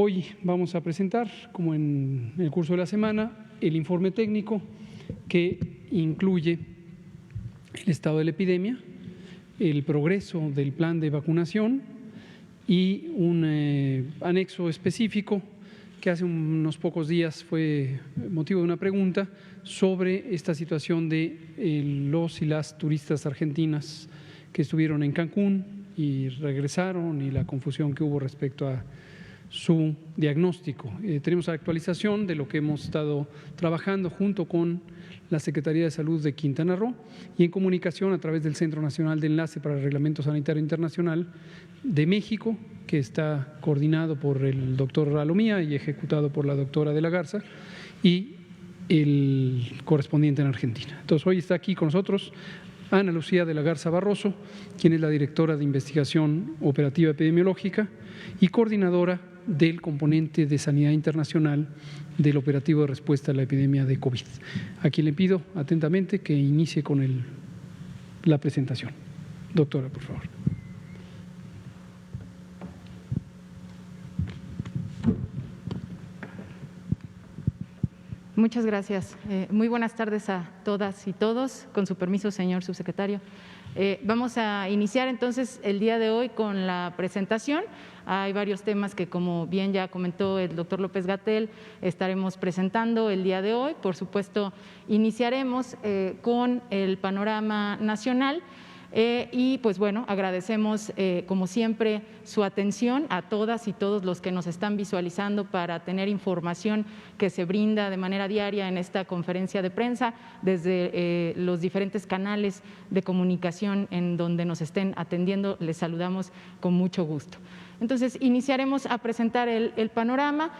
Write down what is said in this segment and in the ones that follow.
Hoy vamos a presentar, como en el curso de la semana, el informe técnico que incluye el estado de la epidemia, el progreso del plan de vacunación y un anexo específico que hace unos pocos días fue motivo de una pregunta sobre esta situación de los y las turistas argentinas que estuvieron en Cancún y regresaron y la confusión que hubo respecto a su diagnóstico. Tenemos la actualización de lo que hemos estado trabajando junto con la Secretaría de Salud de Quintana Roo y en comunicación a través del Centro Nacional de Enlace para el Reglamento Sanitario Internacional de México, que está coordinado por el doctor Ralomía y ejecutado por la doctora de la Garza, y el correspondiente en Argentina. Entonces, hoy está aquí con nosotros Ana Lucía de la Garza Barroso, quien es la directora de Investigación Operativa Epidemiológica y coordinadora del componente de Sanidad Internacional del operativo de respuesta a la epidemia de COVID. A quien le pido atentamente que inicie con la presentación. Doctora, por favor. Muchas gracias. Muy buenas tardes a todas y todos. Con su permiso, señor subsecretario. Vamos a iniciar entonces el día de hoy con la presentación. Hay varios temas que, como bien ya comentó el doctor López-Gatell, estaremos presentando el día de hoy. Por supuesto, iniciaremos con el panorama nacional. Y pues bueno, agradecemos como siempre su atención a todas y todos los que nos están visualizando para tener información que se brinda de manera diaria en esta conferencia de prensa desde los diferentes canales de comunicación en donde nos estén atendiendo. Les saludamos con mucho gusto. Entonces, iniciaremos a presentar el panorama.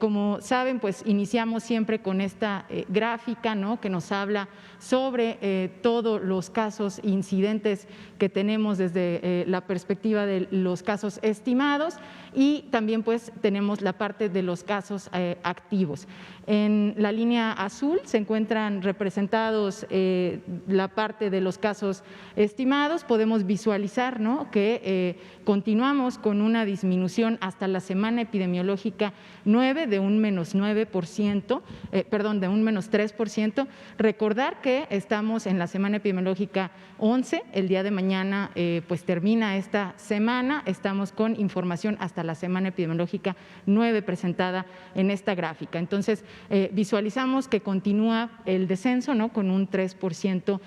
Como saben, pues iniciamos siempre con esta gráfica, ¿no?, que nos habla sobre todos los casos incidentes que tenemos desde la perspectiva de los casos estimados y también pues tenemos la parte de los casos activos. En la línea azul se encuentran representados la parte de los casos estimados. Podemos visualizar, ¿no?, que continuamos con una disminución hasta la semana epidemiológica 9 de un menos 9%, de un menos 3%. Recordar que estamos en la semana epidemiológica 11, el día de mañana pues termina esta semana, estamos con información hasta la semana epidemiológica 9 presentada en esta gráfica. Entonces, visualizamos que continúa el descenso, ¿no?, con un 3%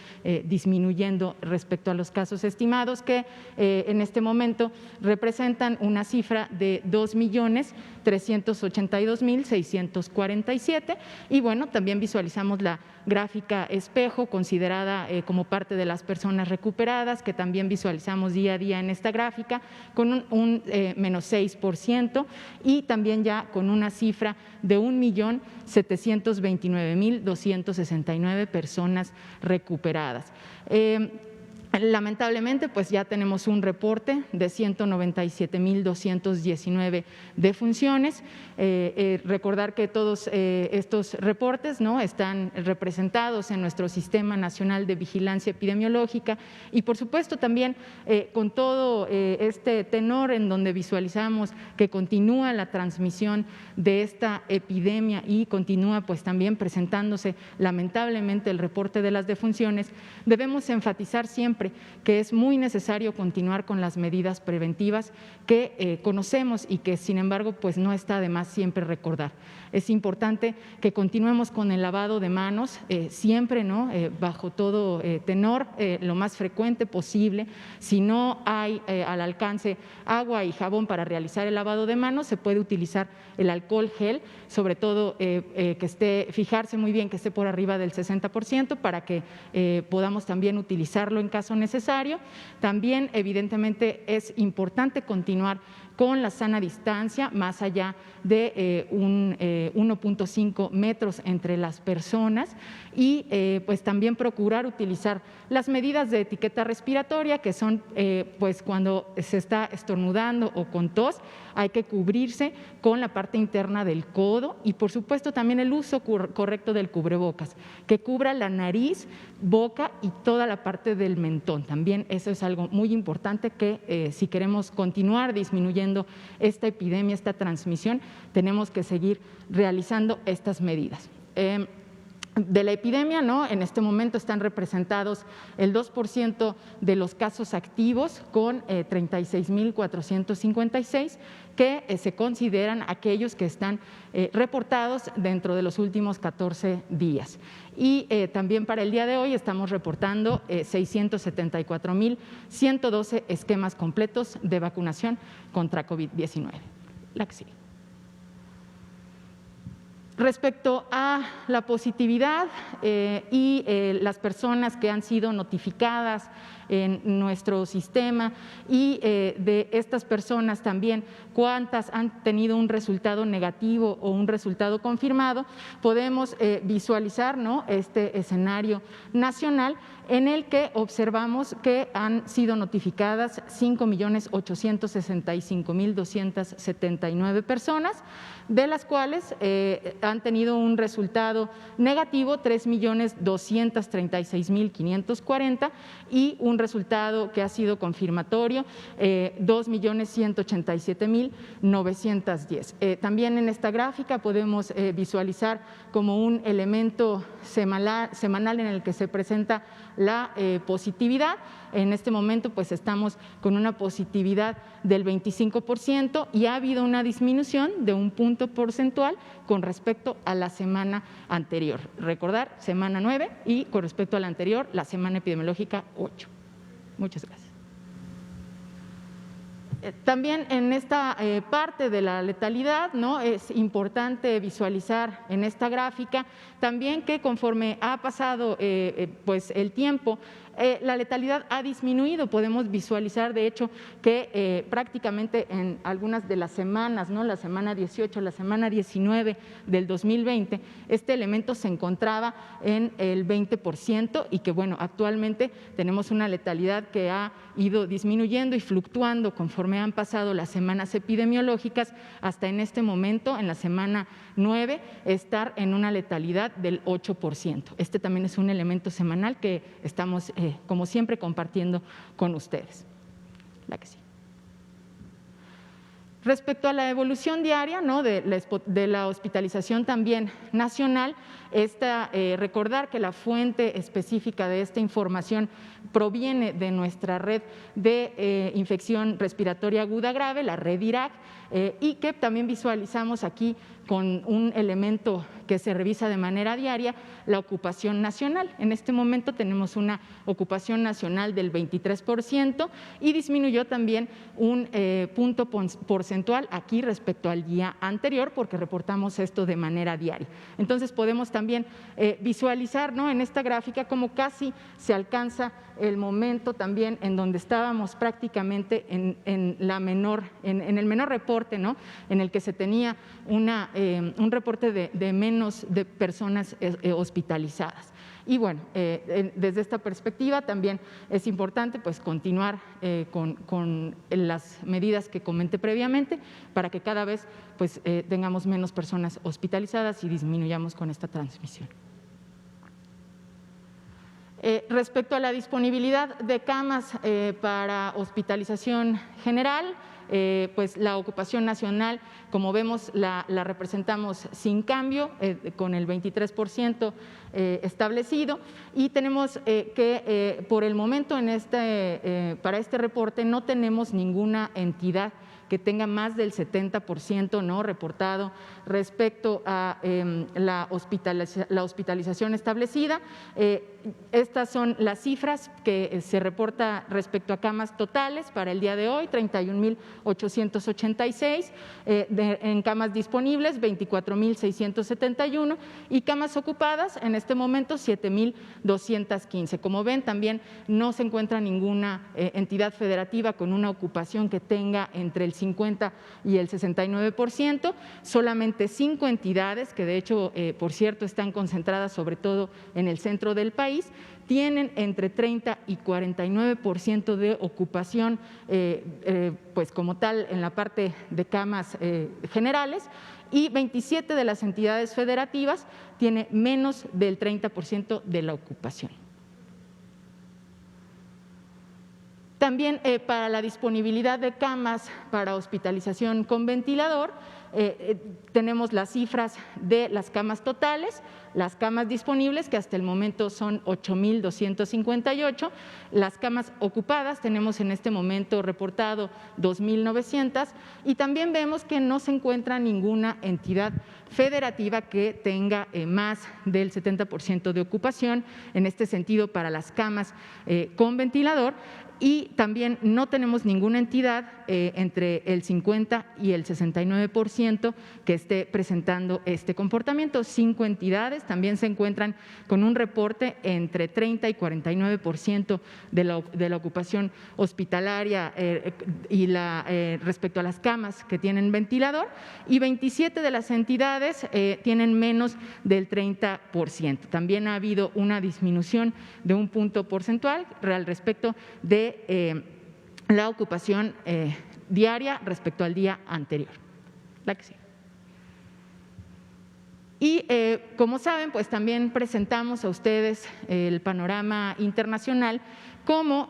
disminuyendo respecto a los casos estimados que en este momento representan una cifra de 2.382.647 y bueno, también visualizamos la gráfica espejo considerada como parte de las personas recuperadas, que también visualizamos día a día en esta gráfica con un menos 6% y también ya con una cifra de 1.729.269 personas recuperadas. Lamentablemente, pues ya tenemos un reporte de 197.219 defunciones. Recordar que todos estos reportes, ¿no?, están representados en nuestro Sistema Nacional de Vigilancia Epidemiológica y, por supuesto, también con todo este tenor en donde visualizamos que continúa la transmisión de esta epidemia y continúa pues también presentándose lamentablemente el reporte de las defunciones, debemos enfatizar siempre que es muy necesario continuar con las medidas preventivas que conocemos y que sin embargo pues no está de más siempre recordar. Es importante que continuemos con el lavado de manos siempre, ¿no?, bajo todo tenor, lo más frecuente posible. Si no hay al alcance agua y jabón para realizar el lavado de manos, se puede utilizar el alcohol gel, sobre todo fijarse muy bien que esté por arriba del 60% para que podamos también utilizarlo en caso necesario. También, evidentemente, es importante continuar con la sana distancia, más allá de 1.5 metros entre las personas y pues también procurar utilizar las medidas de etiqueta respiratoria, que son pues cuando se está estornudando o con tos, hay que cubrirse con la parte interna del codo y por supuesto también el uso correcto del cubrebocas, que cubra la nariz, boca y toda la parte del mentón. También eso es algo muy importante que si queremos continuar disminuyendo disminuyendo esta epidemia, esta transmisión, tenemos que seguir realizando estas medidas. De la epidemia, ¿no? En este momento están representados el 2% de los casos activos con 36.456 que se consideran aquellos que están reportados dentro de los últimos 14 días. Y también para el día de hoy estamos reportando 674.112 esquemas completos de vacunación contra COVID-19. La que sigue. Respecto a la positividad y las personas que han sido notificadas en nuestro sistema y de estas personas también cuántas han tenido un resultado negativo o un resultado confirmado, podemos visualizar, ¿no?, este escenario nacional en el que observamos que han sido notificadas 5.865.279 personas, de las cuales han tenido un resultado negativo 3.236.540 y un resultado que ha sido confirmatorio 2.187.910. También en esta gráfica podemos visualizar como un elemento semanal en el que se presenta la positividad. En este momento pues estamos con una positividad del 25% y ha habido una disminución de un punto porcentual con respecto a la semana anterior. Recordar, semana 9 y con respecto a la anterior, la semana epidemiológica 8. Muchas gracias. También en esta parte de la letalidad, ¿no?, es importante visualizar en esta gráfica también que conforme ha pasado pues el tiempo, la letalidad ha disminuido. Podemos visualizar, de hecho, que prácticamente en algunas de las semanas, ¿no?, la semana 18, la semana 19 del 2020, este elemento se encontraba en el 20% y que, bueno, actualmente tenemos una letalidad que ha ido disminuyendo y fluctuando conforme han pasado las semanas epidemiológicas hasta en este momento, en la semana 9, estar en una letalidad del 8%. Este también es un elemento semanal que estamos como siempre compartiendo con ustedes. La que sí. Respecto a la evolución diaria, ¿no?, de la hospitalización también nacional, recordar que la fuente específica de esta información proviene de nuestra red de infección respiratoria aguda grave, la red IRAG, y que también visualizamos aquí con un elemento que se revisa de manera diaria, la ocupación nacional. En este momento tenemos una ocupación nacional del 23% y disminuyó también un punto porcentual aquí respecto al día anterior porque reportamos esto de manera diaria. Entonces podemos también visualizar, ¿no?, en esta gráfica cómo casi se alcanza el momento también en donde estábamos prácticamente en el menor reporte, ¿no?, en el que se tenía un reporte de menos de personas hospitalizadas. Y bueno, desde esta perspectiva también es importante pues continuar con las medidas que comenté previamente para que cada vez pues tengamos menos personas hospitalizadas y disminuyamos con esta transmisión. Respecto a la disponibilidad de camas para hospitalización general, pues la ocupación nacional, como vemos, la representamos sin cambio, con el 23% establecido, y tenemos que por el momento para este reporte no tenemos ninguna entidad que tenga más del 70% no reportado respecto a la hospitalización establecida. Estas son las cifras que se reporta respecto a camas totales para el día de hoy: 31.886, en camas disponibles 24.671 y camas ocupadas en este momento 7.215. Como ven, también no se encuentra ninguna entidad federativa con una ocupación que tenga entre el 50 y el 69%, solamente 5 entidades, que de hecho, por cierto, están concentradas sobre todo en el centro del país, tienen entre 30 y 49% de ocupación, pues como tal, en la parte de camas generales, y 27 de las entidades federativas tiene menos del 30% de la ocupación. También para la disponibilidad de camas para hospitalización con ventilador, tenemos las cifras de las camas totales, las camas disponibles, que hasta el momento son 8,258, las camas ocupadas, tenemos en este momento reportado 2,900, y también vemos que no se encuentra ninguna entidad federativa que tenga más del 70% de ocupación, en este sentido para las camas con ventilador. Y también no tenemos ninguna entidad entre el 50 y el 69% que esté presentando este comportamiento. 5 entidades también se encuentran con un reporte entre 30 y 49% de la ocupación hospitalaria y respecto a las camas que tienen ventilador, y 27 de las entidades tienen menos del 30%. También ha habido una disminución de un punto porcentual al respecto de la ocupación diaria respecto al día anterior. La que sigue. Y como saben, pues también presentamos a ustedes el panorama internacional, como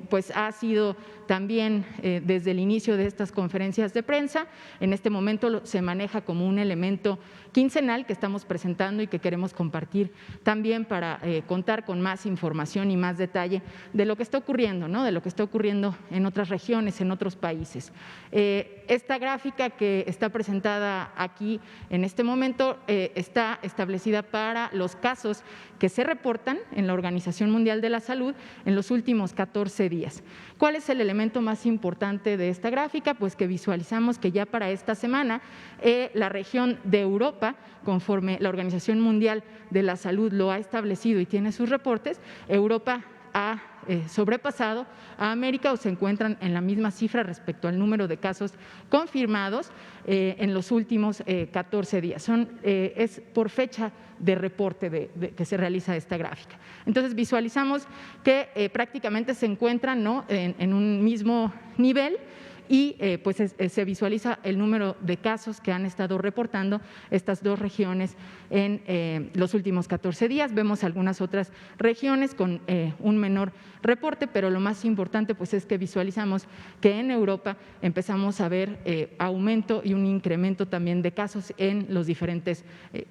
pues ha sido también desde el inicio de estas conferencias de prensa. En este momento se maneja como un elemento quincenal que estamos presentando y que queremos compartir también para contar con más información y más detalle de lo que está ocurriendo, ¿no? De lo que está ocurriendo en otras regiones, en otros países. Esta gráfica que está presentada aquí en este momento está establecida para los casos que se reportan en la Organización Mundial de la Salud en los últimos 14 días. ¿Cuál es el elemento más importante de esta gráfica? Pues que visualizamos que ya para esta semana la región de Europa, conforme la Organización Mundial de la Salud lo ha establecido y tiene sus reportes, Europa ha sobrepasado a América o se encuentran en la misma cifra respecto al número de casos confirmados en los últimos 14 días. Es por fecha de reporte que se realiza esta gráfica. Entonces visualizamos que prácticamente se encuentran, ¿no?, en un mismo nivel, y pues se visualiza el número de casos que han estado reportando estas dos regiones en los últimos 14 días. Vemos algunas otras regiones con un menor reporte, pero lo más importante pues es que visualizamos que en Europa empezamos a ver aumento y un incremento también de casos en los diferentes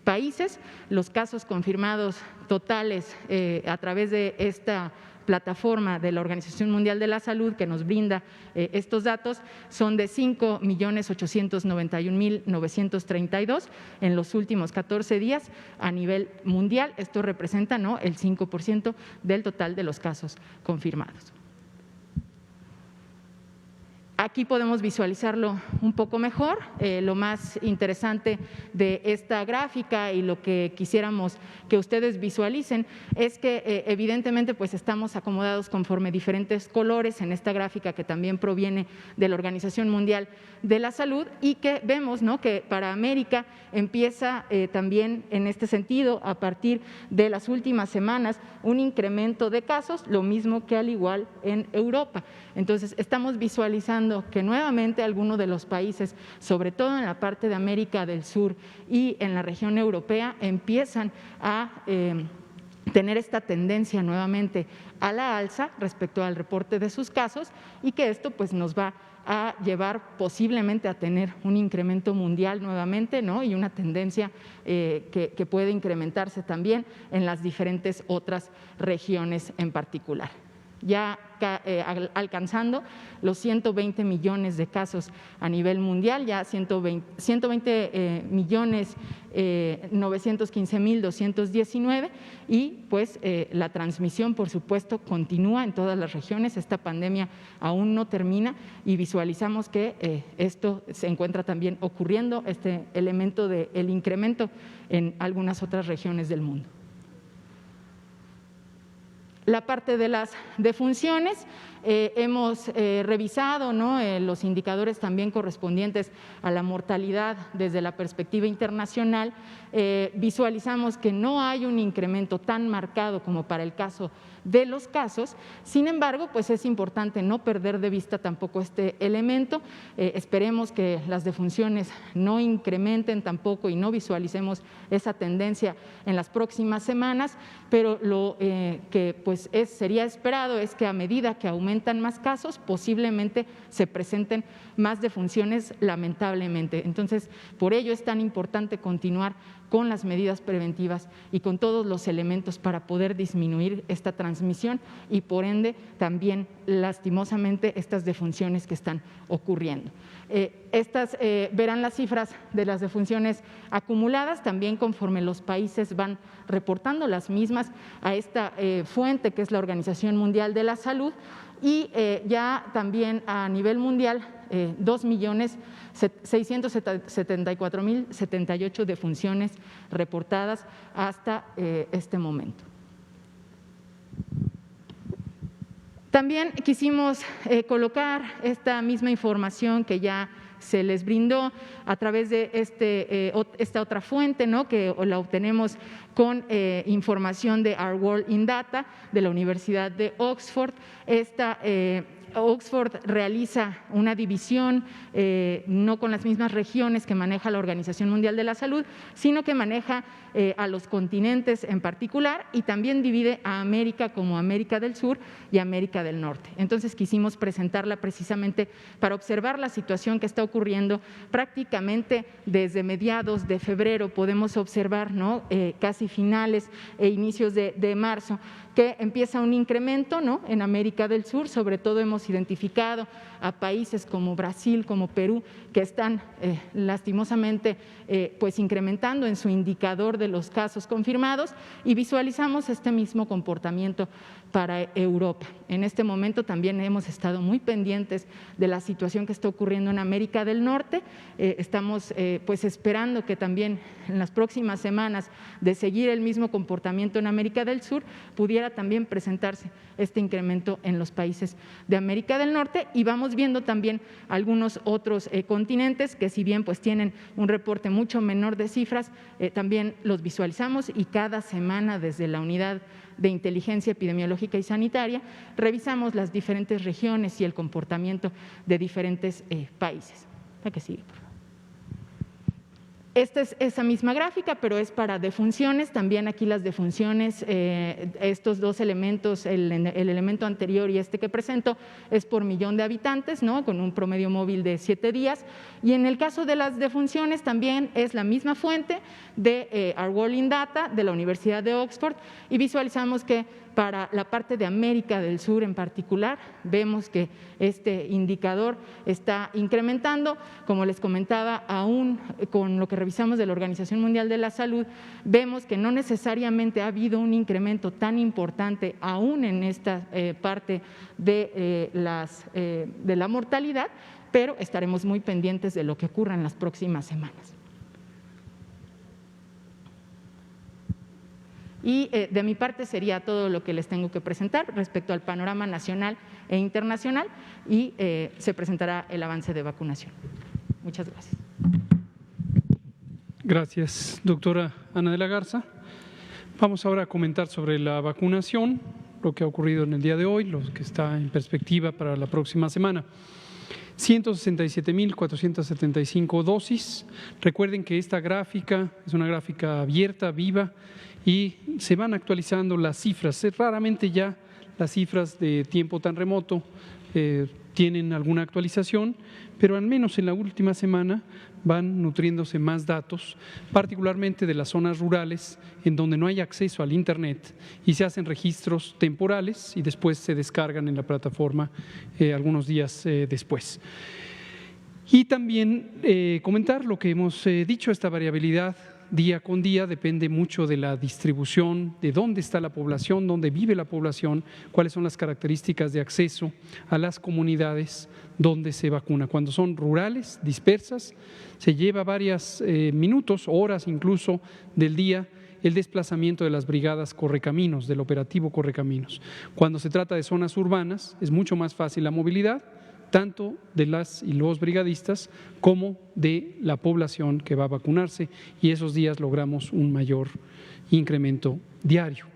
países. Los casos confirmados totales a través de esta plataforma de la Organización Mundial de la Salud que nos brinda estos datos son de 5,891,932 en los últimos 14 días a nivel mundial. Esto representa, ¿no?, el 5% del total de los casos confirmados. Aquí podemos visualizarlo un poco mejor. Lo más interesante de esta gráfica y lo que quisiéramos que ustedes visualicen es que evidentemente pues estamos acomodados conforme diferentes colores en esta gráfica que también proviene de la Organización Mundial de la Salud, y que vemos, ¿no?, que para América empieza también en este sentido a partir de las últimas semanas un incremento de casos, lo mismo que al igual en Europa. Entonces estamos visualizando que nuevamente algunos de los países, sobre todo en la parte de América del Sur y en la región europea, empiezan a tener esta tendencia nuevamente a la alza respecto al reporte de sus casos, y que esto pues nos va a llevar posiblemente a tener un incremento mundial nuevamente, ¿no?, y una tendencia que puede incrementarse también en las diferentes otras regiones en particular. Ya alcanzando los 120 millones de casos a nivel mundial, ya 120.915.219, y pues la transmisión, por supuesto, continúa en todas las regiones. Esta pandemia aún no termina y visualizamos que esto se encuentra también ocurriendo, este elemento del incremento en algunas otras regiones del mundo. La parte de las defunciones, hemos revisado, ¿no?, los indicadores también correspondientes a la mortalidad desde la perspectiva internacional. Visualizamos que no hay un incremento tan marcado como para el caso de los casos. Sin embargo, pues es importante no perder de vista tampoco este elemento. Esperemos que las defunciones no incrementen tampoco y no visualicemos esa tendencia en las próximas semanas, pero lo que pues sería esperado es que a medida que aumente aumentan más casos, posiblemente se presenten más defunciones, lamentablemente. Entonces, por ello es tan importante continuar con las medidas preventivas y con todos los elementos para poder disminuir esta transmisión y, por ende, también lastimosamente estas defunciones que están ocurriendo. Verán las cifras de las defunciones acumuladas, también conforme los países van reportando las mismas a esta fuente que es la Organización Mundial de la Salud, y ya también a nivel mundial 2.674.078 defunciones reportadas hasta este momento. También quisimos colocar esta misma información que ya se les brindó a través de esta otra fuente, ¿no?, que la obtenemos con información de Our World in Data de la Universidad de Oxford. Oxford realiza una división no con las mismas regiones que maneja la Organización Mundial de la Salud, sino que maneja a los continentes en particular, y también divide a América como América del Sur y América del Norte. Entonces quisimos presentarla precisamente para observar la situación que está ocurriendo prácticamente desde mediados de febrero. Podemos observar, ¿no?, casi finales e inicios de marzo, que empieza un incremento, ¿no?, en América del Sur. Sobre todo hemos identificado a países como Brasil, como Perú, que están lastimosamente pues incrementando en su indicador de los casos confirmados, y visualizamos este mismo comportamiento para Europa. En este momento también hemos estado muy pendientes de la situación que está ocurriendo en América del Norte. Estamos pues esperando que también en las próximas semanas, de seguir el mismo comportamiento en América del Sur, pudiera también presentarse este incremento en los países de América del Norte. Y vamos viendo también algunos otros continentes que, si bien pues tienen un reporte mucho menor de cifras, también los visualizamos, y cada semana desde la Unidad de Inteligencia Epidemiológica y Sanitaria revisamos las diferentes regiones y el comportamiento de diferentes países. La que sigue, por favor. Esta es esa misma gráfica, pero es para defunciones. También aquí las defunciones, estos dos elementos, el elemento anterior y este que presento, es por millón de habitantes, ¿no?, con un promedio móvil de 7 días. Y en el caso de las defunciones también es la misma fuente de Our World in Data de la Universidad de Oxford, y visualizamos que para la parte de América del Sur en particular, vemos que este indicador está incrementando. Como les comentaba, aún con lo que revisamos de la Organización Mundial de la Salud, vemos que no necesariamente ha habido un incremento tan importante aún en esta parte de la mortalidad, pero estaremos muy pendientes de lo que ocurra en las próximas semanas. Y de mi parte sería todo lo que les tengo que presentar respecto al panorama nacional e internacional, y se presentará el avance de vacunación. Muchas gracias. Gracias, doctora Ana de la Garza. Vamos ahora a comentar sobre la vacunación, lo que ha ocurrido en el día de hoy, lo que está en perspectiva para la próxima semana. 167.475 dosis. Recuerden que esta gráfica es una gráfica abierta, viva, y se van actualizando las cifras. Raramente ya las cifras de tiempo tan remoto tienen alguna actualización, pero al menos en la última semana van nutriéndose más datos, particularmente de las zonas rurales en donde no hay acceso al Internet, y se hacen registros temporales y después se descargan en la plataforma algunos días después. Y también comentar lo que hemos dicho, esta variabilidad día con día depende mucho de la distribución, de dónde está la población, dónde vive la población, cuáles son las características de acceso a las comunidades donde se vacuna. Cuando son rurales, dispersas, se lleva varios minutos, horas incluso del día, el desplazamiento de las brigadas Correcaminos, del operativo Correcaminos. Cuando se trata de zonas urbanas, es mucho más fácil la movilidad, tanto de las y los brigadistas como de la población que va a vacunarse, y esos días logramos un mayor incremento diario.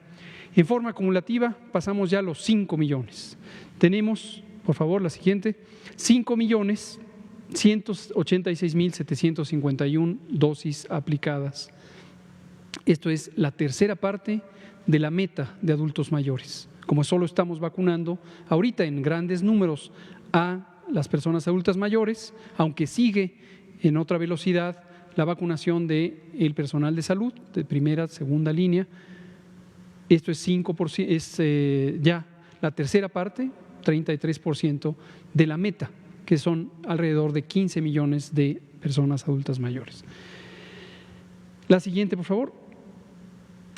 En forma acumulativa pasamos ya a los 5 millones. Tenemos, por favor, la siguiente, 5.186.751 dosis aplicadas. Esto es la tercera parte de la meta de adultos mayores. como solo estamos vacunando ahorita en grandes números a las personas adultas mayores, aunque sigue en otra velocidad la vacunación del personal de salud de primera, segunda línea. Esto es 5%, es ya la tercera parte, 33% de la meta, que son alrededor de 15 millones de personas adultas mayores. La siguiente, por favor.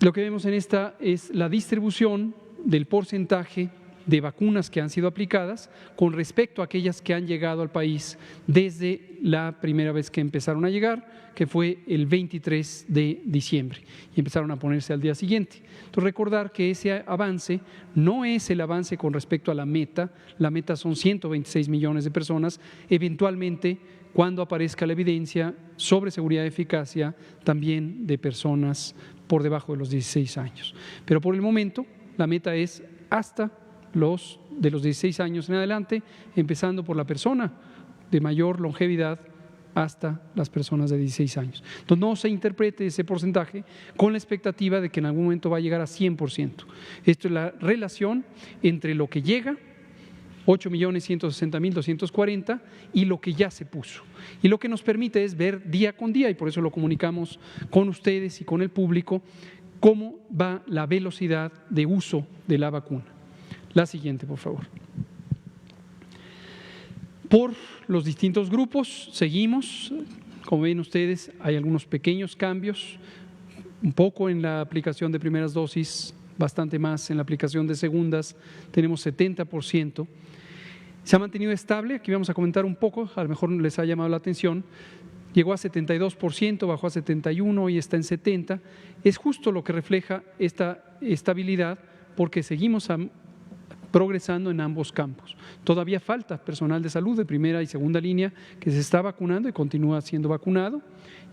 Lo que vemos en esta es la distribución del porcentaje de vacunas que han sido aplicadas con respecto a aquellas que han llegado al país desde la primera vez que empezaron a llegar, que fue el 23 de diciembre, y empezaron a ponerse al día siguiente. Entonces, recordar que ese avance no es el avance con respecto a la meta son 126 millones de personas, eventualmente cuando aparezca la evidencia sobre seguridad y eficacia también de personas por debajo de los 16 años. Pero por el momento la meta es hasta de los 16 años en adelante, empezando por la persona de mayor longevidad hasta las personas de 16 años. Entonces, no se interprete ese porcentaje con la expectativa de que en algún momento va a llegar a 100%. Esto es la relación entre lo que llega, 8.160.240, y lo que ya se puso. Y lo que nos permite es ver día con día, y por eso lo comunicamos con ustedes y con el público, cómo va la velocidad de uso de la vacuna. La siguiente, por favor. Por los distintos grupos seguimos. Como ven ustedes, hay algunos pequeños cambios, un poco en la aplicación de primeras dosis, bastante más en la aplicación de segundas, tenemos 70%. Se ha mantenido estable, aquí vamos a comentar un poco, a lo mejor les ha llamado la atención, llegó a 72%, bajó a 71% y está en 70%. Es justo lo que refleja esta estabilidad porque seguimos progresando en ambos campos. Todavía falta personal de salud de primera y segunda línea que se está vacunando y continúa siendo vacunado,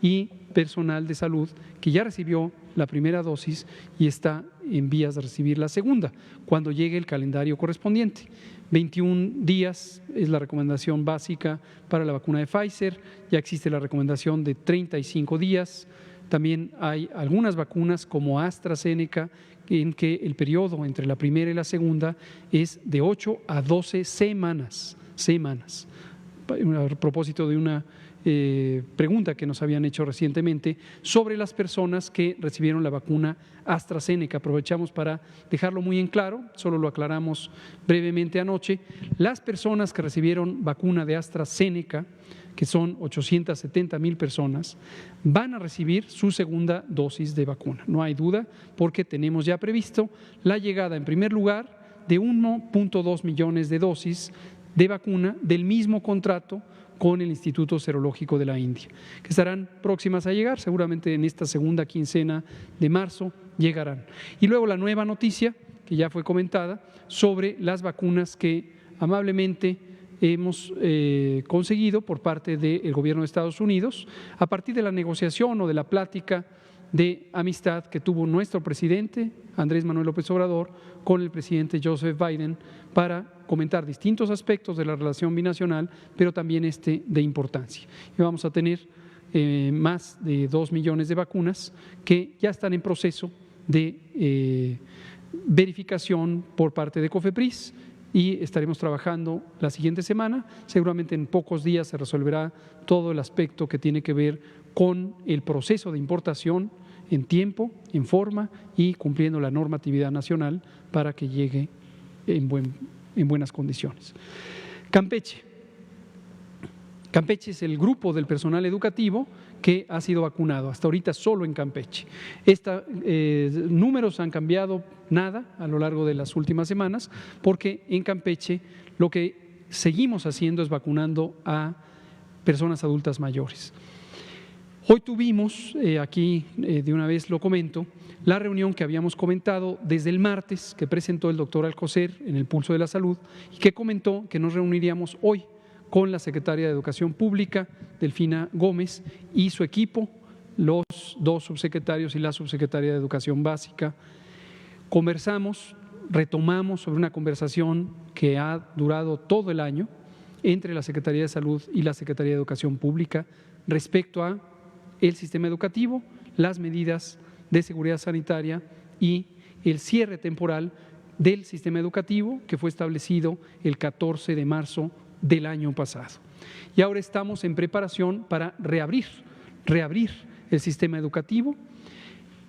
y personal de salud que ya recibió la primera dosis y está en vías de recibir la segunda cuando llegue el calendario correspondiente. 21 días es la recomendación básica para la vacuna de Pfizer, ya existe la recomendación de 35 días. También hay algunas vacunas como AstraZeneca en que el periodo entre la primera y la segunda es de 8 a 12 semanas. A propósito de una pregunta que nos habían hecho recientemente sobre las personas que recibieron la vacuna AstraZeneca. Aprovechamos para dejarlo muy en claro, solo lo aclaramos brevemente anoche. Las personas que recibieron vacuna de AstraZeneca, que son 870,000 personas, van a recibir su segunda dosis de vacuna. No hay duda, porque tenemos ya previsto la llegada, en primer lugar, de 1.2 millones de dosis de vacuna del mismo contrato con el Instituto Serológico de la India, que estarán próximas a llegar, seguramente en esta segunda quincena de marzo llegarán. Y luego la nueva noticia, que ya fue comentada, sobre las vacunas que amablemente hemos conseguido por parte del gobierno de Estados Unidos a partir de la negociación o de la plática de amistad que tuvo nuestro presidente Andrés Manuel López Obrador con el presidente Joseph Biden para comentar distintos aspectos de la relación binacional, pero también de importancia. Y vamos a tener más de 2 millones de vacunas que ya están en proceso de verificación por parte de COFEPRIS, y estaremos trabajando la siguiente semana. Seguramente en pocos días se resolverá todo el aspecto que tiene que ver con el proceso de importación en tiempo, en forma y cumpliendo la normatividad nacional para que llegue en buenas condiciones. Campeche es el grupo del personal educativo que ha sido vacunado, hasta ahorita solo en Campeche. Números han cambiado nada a lo largo de las últimas semanas, porque en Campeche lo que seguimos haciendo es vacunando a personas adultas mayores. Hoy tuvimos, aquí de una vez lo comento, la reunión que habíamos comentado desde el martes, que presentó el doctor Alcocer en el Pulso de la Salud, y que comentó que nos reuniríamos hoy con la secretaria de Educación Pública, Delfina Gómez, y su equipo, los 2 subsecretarios y la subsecretaria de Educación Básica. Conversamos, retomamos sobre una conversación que ha durado todo el año entre la Secretaría de Salud y la Secretaría de Educación Pública respecto a el sistema educativo, las medidas de seguridad sanitaria y el cierre temporal del sistema educativo que fue establecido el 14 de marzo del año pasado. Y ahora estamos en preparación para reabrir el sistema educativo.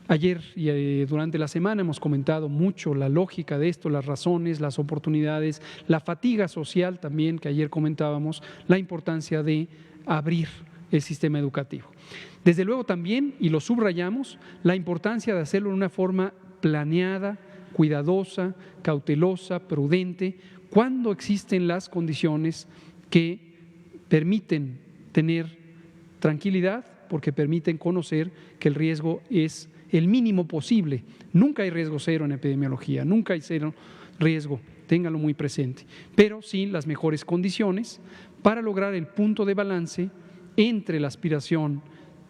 Ayer y durante la semana hemos comentado mucho la lógica de esto, las razones, las oportunidades, la fatiga social también que ayer comentábamos, la importancia de abrir el sistema educativo. Desde luego también, y lo subrayamos, la importancia de hacerlo de una forma planeada, cuidadosa, cautelosa, prudente, cuando existen las condiciones que permiten tener tranquilidad, porque permiten conocer que el riesgo es el mínimo posible. Nunca hay riesgo cero en epidemiología, nunca hay cero riesgo, ténganlo muy presente, pero sí las mejores condiciones para lograr el punto de balance entre la aspiración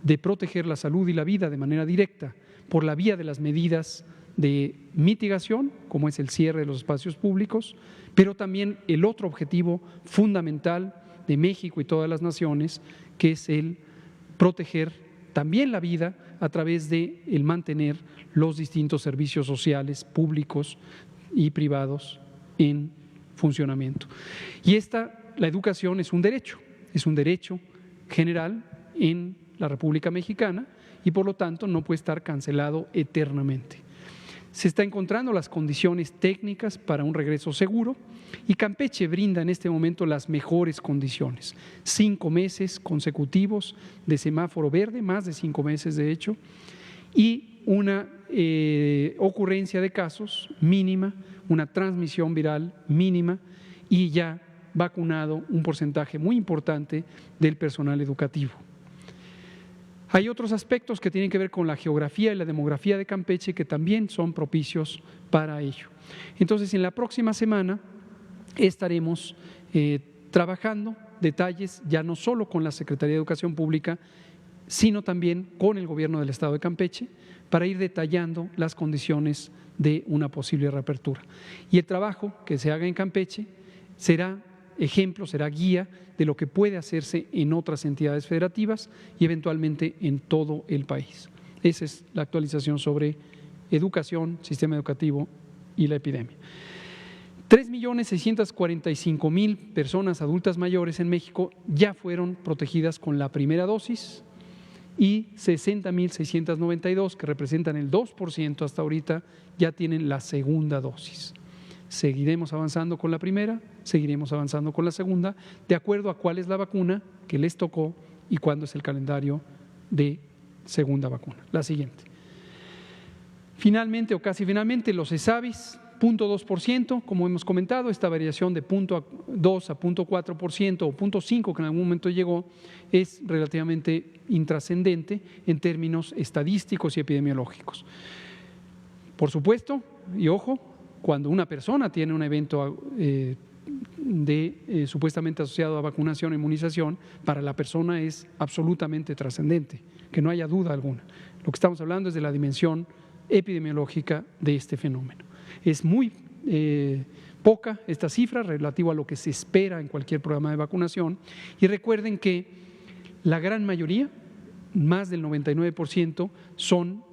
de proteger la salud y la vida de manera directa por la vía de las medidas de mitigación, como es el cierre de los espacios públicos, pero también el otro objetivo fundamental de México y todas las naciones, que es el proteger también la vida a través de el mantener los distintos servicios sociales públicos y privados en funcionamiento. Y la educación es un derecho general en la República Mexicana y por lo tanto no puede estar cancelado eternamente. Se están encontrando las condiciones técnicas para un regreso seguro y Campeche brinda en este momento las mejores condiciones. 5 meses consecutivos de semáforo verde, más de 5 meses de hecho, y una ocurrencia de casos mínima, una transmisión viral mínima y ya vacunado un porcentaje muy importante del personal educativo. Hay otros aspectos que tienen que ver con la geografía y la demografía de Campeche que también son propicios para ello. Entonces, en la próxima semana estaremos trabajando detalles ya no solo con la Secretaría de Educación Pública, sino también con el Gobierno del Estado de Campeche para ir detallando las condiciones de una posible reapertura. Y el trabajo que se haga en Campeche será ejemplo, será guía de lo que puede hacerse en otras entidades federativas y eventualmente en todo el país. Esa es la actualización sobre educación, sistema educativo y la epidemia. 3.645.000 personas adultas mayores en México ya fueron protegidas con la primera dosis y 60.692, que representan el 2% hasta ahorita, ya tienen la segunda dosis. Seguiremos avanzando con la primera, seguiremos avanzando con la segunda, de acuerdo a cuál es la vacuna que les tocó y cuándo es el calendario de segunda vacuna. La siguiente. Finalmente o casi finalmente, los ESAVIS, 0.2%, como hemos comentado, esta variación de 0.2 a 0.4% o 0.5 que en algún momento llegó es relativamente intrascendente en términos estadísticos y epidemiológicos. Por supuesto, y ojo, cuando una persona tiene un evento supuestamente asociado a vacunación o inmunización, para la persona es absolutamente trascendente, que no haya duda alguna. Lo que estamos hablando es de la dimensión epidemiológica de este fenómeno. Es muy poca esta cifra relativa a lo que se espera en cualquier programa de vacunación y recuerden que la gran mayoría, más del 99%, son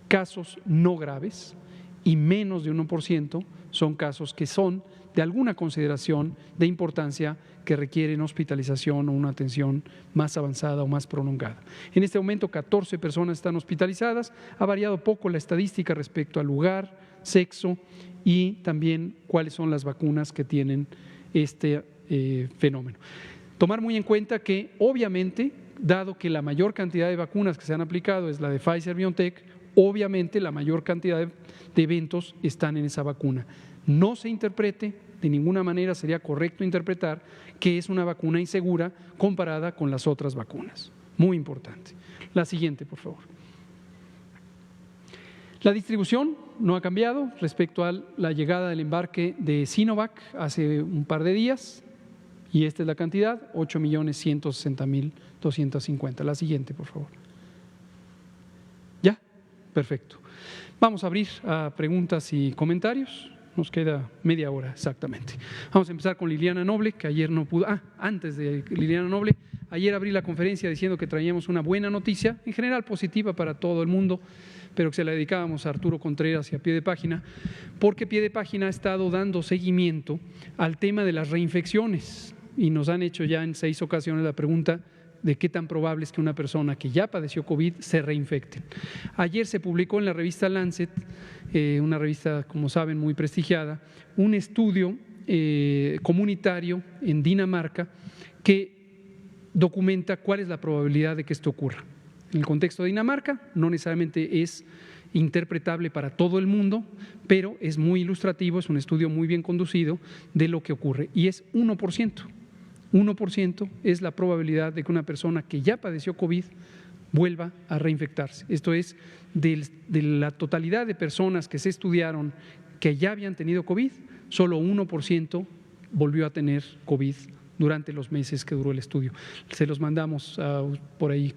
casos no graves y menos de 1% son casos que son de alguna consideración de importancia que requieren hospitalización o una atención más avanzada o más prolongada. En este momento 14 personas están hospitalizadas, ha variado poco la estadística respecto al lugar, sexo y también cuáles son las vacunas que tienen este fenómeno. Tomar muy en cuenta que obviamente, dado que la mayor cantidad de vacunas que se han aplicado es la de Pfizer-BioNTech, obviamente la mayor cantidad de eventos están en esa vacuna. No se interprete, de ninguna manera sería correcto interpretar que es una vacuna insegura comparada con las otras vacunas. Muy importante. La siguiente, por favor. La distribución no ha cambiado respecto a la llegada del embarque de Sinovac hace un par de días y esta es la cantidad, 8.160.250. La siguiente, por favor. ¿Ya? Perfecto. Vamos a abrir a preguntas y comentarios. Nos queda media hora exactamente. Vamos a empezar con Liliana Noble, que ayer no pudo. Antes de Liliana Noble, ayer abrí la conferencia diciendo que traíamos una buena noticia, en general positiva para todo el mundo, pero que se la dedicábamos a Arturo Contreras y a Pie de Página, porque Pie de Página ha estado dando seguimiento al tema de las reinfecciones y nos han hecho ya en 6 ocasiones la pregunta de qué tan probable es que una persona que ya padeció COVID se reinfecte. Ayer se publicó en la revista Lancet, una revista, como saben, muy prestigiada, un estudio comunitario en Dinamarca que documenta cuál es la probabilidad de que esto ocurra. En el contexto de Dinamarca no necesariamente es interpretable para todo el mundo, pero es muy ilustrativo, es un estudio muy bien conducido de lo que ocurre y es 1%. 1% es la probabilidad de que una persona que ya padeció COVID vuelva a reinfectarse. Esto es, de la totalidad de personas que se estudiaron que ya habían tenido COVID, solo 1% volvió a tener COVID durante los meses que duró el estudio. Se los mandamos por ahí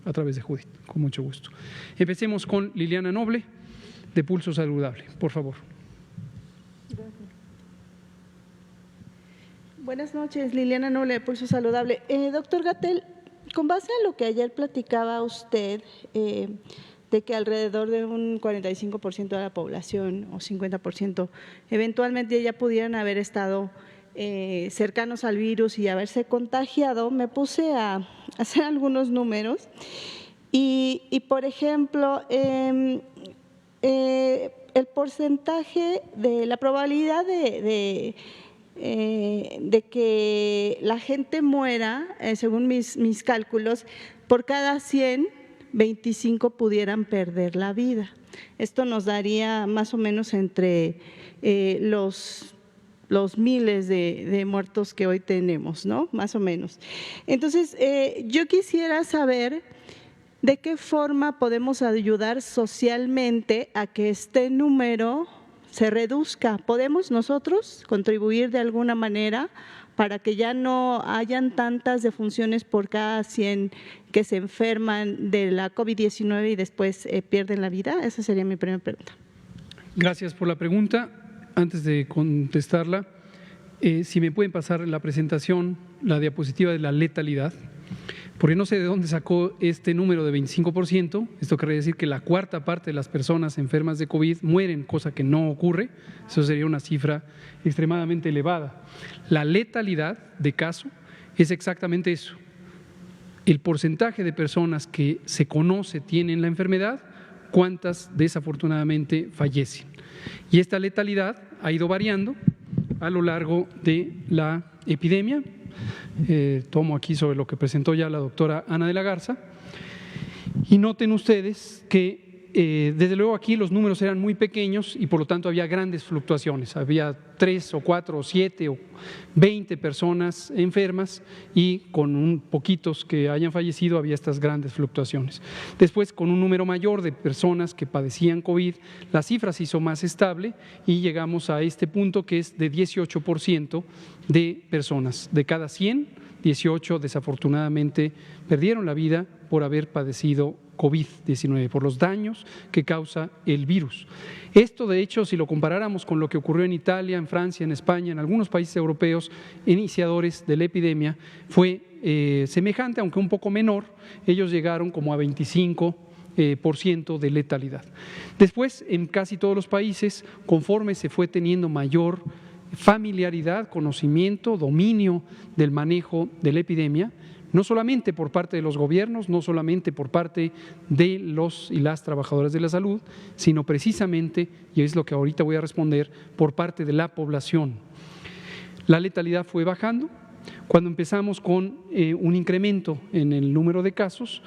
a través de Judith, con mucho gusto. Empecemos con Liliana Noble, de Pulso Saludable, por favor. Gracias. Buenas noches, Liliana Noble, de Pulso Saludable. Doctor Gatell, con base en lo que ayer platicaba usted, de que alrededor de un 45% de la población o 50% eventualmente ya pudieran haber estado cercanos al virus y haberse contagiado, me puse a hacer algunos números y por ejemplo, el porcentaje de la probabilidad de que la gente muera, según mis cálculos, por cada 100, 25 pudieran perder la vida. Esto nos daría más o menos entre los miles de muertos que hoy tenemos, ¿no? Más o menos. Entonces, yo quisiera saber de qué forma podemos ayudar socialmente a que este número se reduzca. ¿Podemos nosotros contribuir de alguna manera para que ya no hayan tantas defunciones por cada 100 que se enferman de la COVID-19 y después pierden la vida? Esa sería mi primera pregunta. Gracias por la pregunta. Antes de contestarla, si me pueden pasar la presentación, la diapositiva de la letalidad, porque no sé de dónde sacó este número de 25%, esto quiere decir que la cuarta parte de las personas enfermas de COVID mueren, cosa que no ocurre, eso sería una cifra extremadamente elevada. La letalidad de caso es exactamente eso, el porcentaje de personas que se conoce tienen la enfermedad, cuántas desafortunadamente fallecen. Y esta letalidad ha ido variando a lo largo de la epidemia. Tomo aquí sobre lo que presentó ya la doctora Ana de la Garza y noten ustedes que desde luego aquí los números eran muy pequeños y por lo tanto había grandes fluctuaciones, había 3 o 4 o 7 o 20 personas enfermas y con poquitos que hayan fallecido había estas grandes fluctuaciones. Después, con un número mayor de personas que padecían COVID, la cifra se hizo más estable y llegamos a este punto que es de 18% de personas. De cada 100, 18 desafortunadamente perdieron la vida por haber padecido COVID-19, por los daños que causa el virus. Esto, de hecho, si lo comparáramos con lo que ocurrió en Italia, en Francia, en España, en algunos países europeos iniciadores de la epidemia, fue semejante, aunque un poco menor. Ellos llegaron como a 25% de letalidad. Después, en casi todos los países, conforme se fue teniendo mayor familiaridad, conocimiento, dominio del manejo de la epidemia, no solamente por parte de los gobiernos, no solamente por parte de los y las trabajadoras de la salud, sino precisamente, y es lo que ahorita voy a responder, por parte de la población. La letalidad fue bajando. Cuando empezamos con un incremento en el número de casos,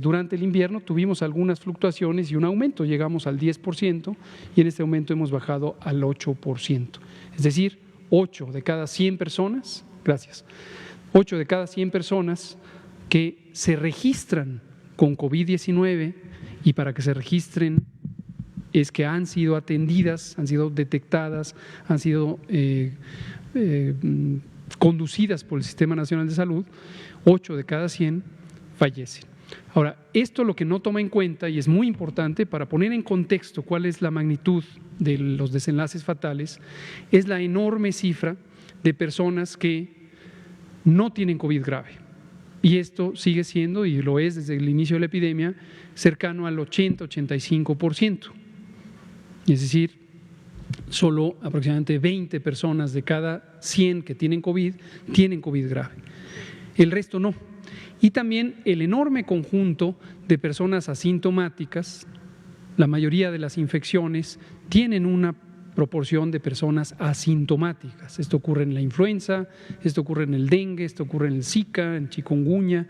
durante el invierno tuvimos algunas fluctuaciones y un aumento, llegamos al 10% y en este momento hemos bajado al 8%. Es decir, 8 de cada 100 personas, 8 de cada 100 personas que se registran con COVID-19 y para que se registren es que han sido atendidas, han sido detectadas, han sido conducidas por el Sistema Nacional de Salud, 8 de cada 100 fallecen. Ahora, esto lo que no toma en cuenta, y es muy importante para poner en contexto cuál es la magnitud de los desenlaces fatales, es la enorme cifra de personas que no tienen COVID grave. y esto sigue siendo, y lo es desde el inicio de la epidemia, cercano al 80-85%. Es decir, solo aproximadamente 20 personas de cada 100 que tienen COVID grave. El resto no. Y también el enorme conjunto de personas asintomáticas, la mayoría de las infecciones tienen una proporción de personas asintomáticas. Esto ocurre en la influenza, esto ocurre en el dengue, esto ocurre en el Zika, en chikungunya.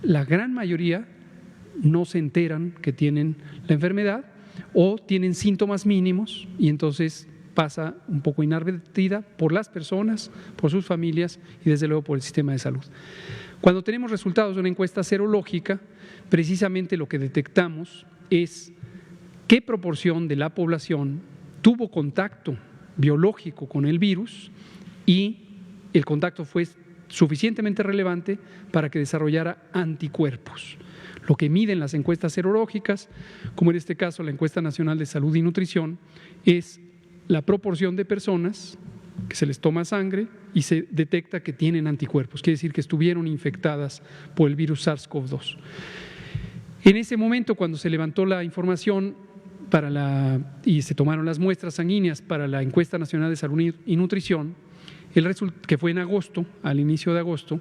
La gran mayoría no se enteran que tienen la enfermedad o tienen síntomas mínimos y entonces pasa un poco inadvertida por las personas, por sus familias y desde luego por el sistema de salud. Cuando tenemos resultados de una encuesta serológica, precisamente lo que detectamos es qué proporción de la población tuvo contacto biológico con el virus y el contacto fue suficientemente relevante para que desarrollara anticuerpos. Lo que miden las encuestas serológicas, como en este caso la Encuesta Nacional de Salud y Nutrición, es la proporción de personas que se les toma sangre y se detecta que tienen anticuerpos, quiere decir que estuvieron infectadas por el virus SARS-CoV-2. En ese momento, cuando se levantó la información y se tomaron las muestras sanguíneas para la Encuesta Nacional de Salud y Nutrición, que fue en agosto, al inicio de agosto,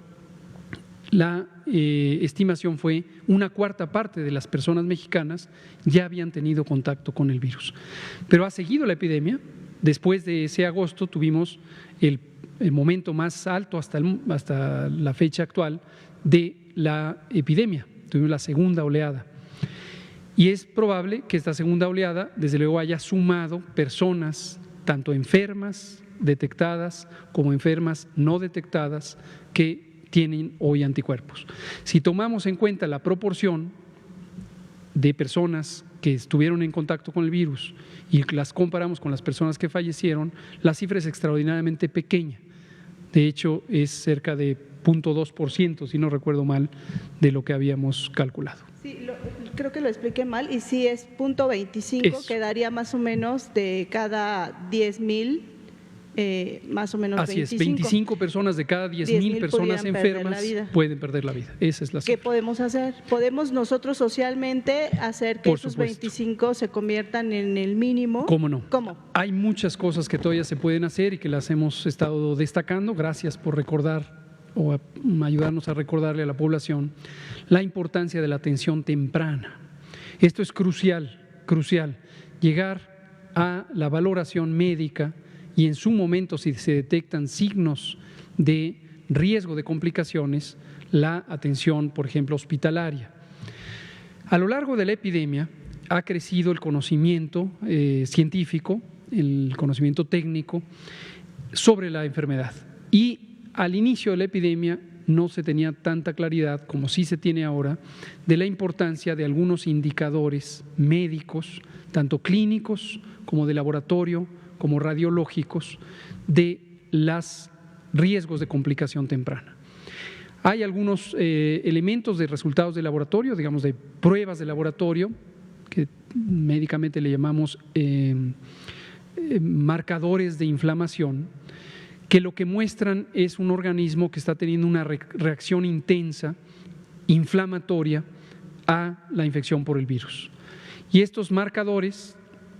la estimación fue 1/4 parte de las personas mexicanas ya habían tenido contacto con el virus. Pero ha seguido la epidemia. Después de ese agosto tuvimos el momento más alto hasta la fecha actual de la epidemia. Tuvimos la segunda oleada. Y es probable que esta segunda oleada, desde luego, haya sumado personas, tanto enfermas detectadas como enfermas no detectadas, que tienen hoy anticuerpos. Si tomamos en cuenta la proporción de personas que estuvieron en contacto con el virus y las comparamos con las personas que fallecieron, la cifra es extraordinariamente pequeña. De hecho, es cerca de 0.2%, si no recuerdo mal, de lo que habíamos calculado. Sí, creo que lo expliqué mal, y sí es 0.25, quedaría más o menos de cada 10,000, más o menos. Así 25. Es, 25 personas de cada 10,000 personas enfermas pueden perder la vida. Esa es la cifra. ¿Qué podemos hacer? ¿Podemos nosotros socialmente hacer que esos 25 se conviertan en el mínimo? ¿Cómo no? ¿Cómo? Hay muchas cosas que todavía se pueden hacer y que las hemos estado destacando. Gracias por recordar o ayudarnos a recordarle a la población la importancia de la atención temprana. Esto es crucial, llegar a la valoración médica y en su momento, si se detectan signos de riesgo de complicaciones, la atención, por ejemplo, hospitalaria. A lo largo de la epidemia ha crecido el conocimiento científico, el conocimiento técnico sobre la enfermedad y al inicio de la epidemia no se tenía tanta claridad como sí se tiene ahora de la importancia de algunos indicadores médicos, tanto clínicos como de laboratorio, como radiológicos, de los riesgos de complicación temprana. Hay algunos elementos de resultados de laboratorio, digamos de pruebas de laboratorio, que médicamente le llamamos marcadores de inflamación, que lo que muestran es un organismo que está teniendo una reacción intensa, inflamatoria, a la infección por el virus. Y estos marcadores,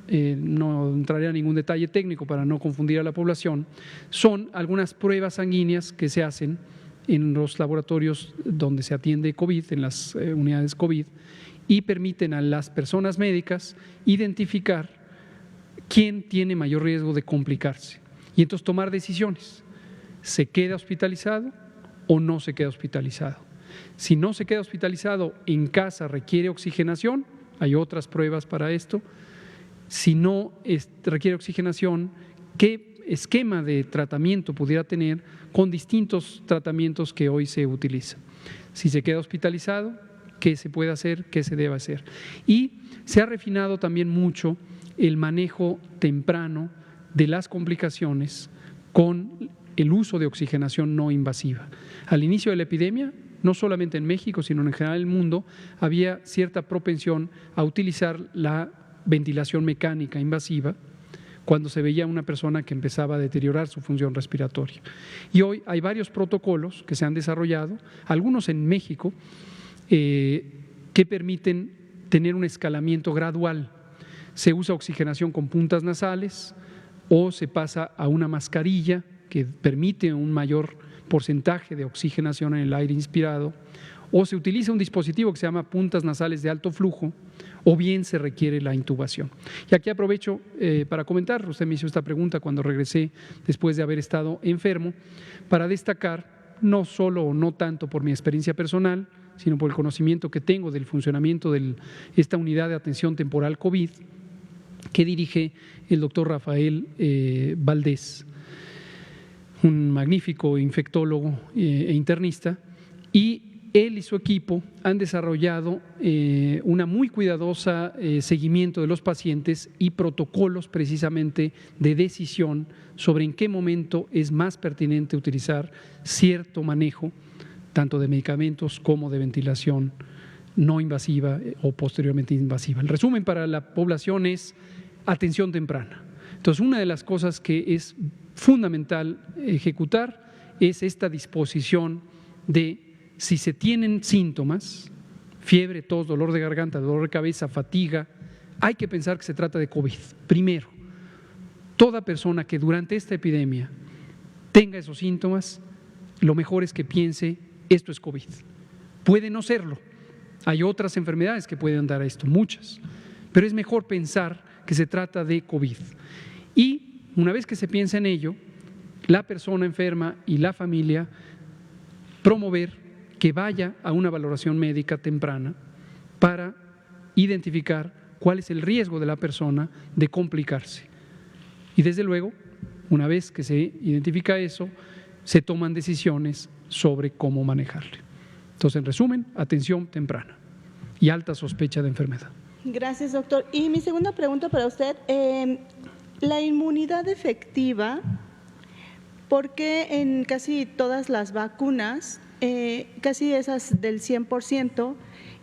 no entraré a ningún detalle técnico para no confundir a la población, son algunas pruebas sanguíneas que se hacen en los laboratorios donde se atiende COVID, en las unidades COVID, y permiten a las personas médicas identificar quién tiene mayor riesgo de complicarse. Y entonces tomar decisiones. ¿Se queda hospitalizado o no se queda hospitalizado? Si no se queda hospitalizado, en casa requiere oxigenación, hay otras pruebas para esto. Si no requiere oxigenación, ¿qué esquema de tratamiento pudiera tener con distintos tratamientos que hoy se utilizan? Si se queda hospitalizado, ¿qué se puede hacer? ¿Qué se debe hacer? Y se ha refinado también mucho el manejo temprano de las complicaciones con el uso de oxigenación no invasiva. Al inicio de la epidemia, no solamente en México, sino en general en el mundo, había cierta propensión a utilizar la ventilación mecánica invasiva cuando se veía una persona que empezaba a deteriorar su función respiratoria. Y hoy hay varios protocolos que se han desarrollado, algunos en México, que permiten tener un escalamiento gradual. Se usa oxigenación con puntas nasales o se pasa a una mascarilla que permite un mayor porcentaje de oxigenación en el aire inspirado, o se utiliza un dispositivo que se llama puntas nasales de alto flujo, o bien se requiere la intubación. Y aquí aprovecho para comentar, usted me hizo esta pregunta cuando regresé después de haber estado enfermo, para destacar, no solo o no tanto por mi experiencia personal, sino por el conocimiento que tengo del funcionamiento de esta unidad de atención temporal COVID que dirige el doctor Rafael Valdés, un magnífico infectólogo e internista, y él y su equipo han desarrollado una muy cuidadosa seguimiento de los pacientes y protocolos precisamente de decisión sobre en qué momento es más pertinente utilizar cierto manejo, tanto de medicamentos como de ventilación no invasiva o posteriormente invasiva. El resumen para la población es atención temprana. Entonces, una de las cosas que es fundamental ejecutar es esta disposición de, si se tienen síntomas, fiebre, tos, dolor de garganta, dolor de cabeza, fatiga, hay que pensar que se trata de COVID. Primero, toda persona que durante esta epidemia tenga esos síntomas, lo mejor es que piense, esto es COVID. Puede no serlo. Hay otras enfermedades que pueden dar a esto, muchas, pero es mejor pensar que se trata de COVID. Y una vez que se piensa en ello, la persona enferma y la familia promover que vaya a una valoración médica temprana para identificar cuál es el riesgo de la persona de complicarse. Y desde luego, una vez que se identifica eso, se toman decisiones sobre cómo manejarle. Entonces, en resumen, atención temprana y alta sospecha de enfermedad. Gracias, doctor. Y mi segunda pregunta para usted, la inmunidad efectiva, ¿por qué en casi todas las vacunas, casi esas del 100%,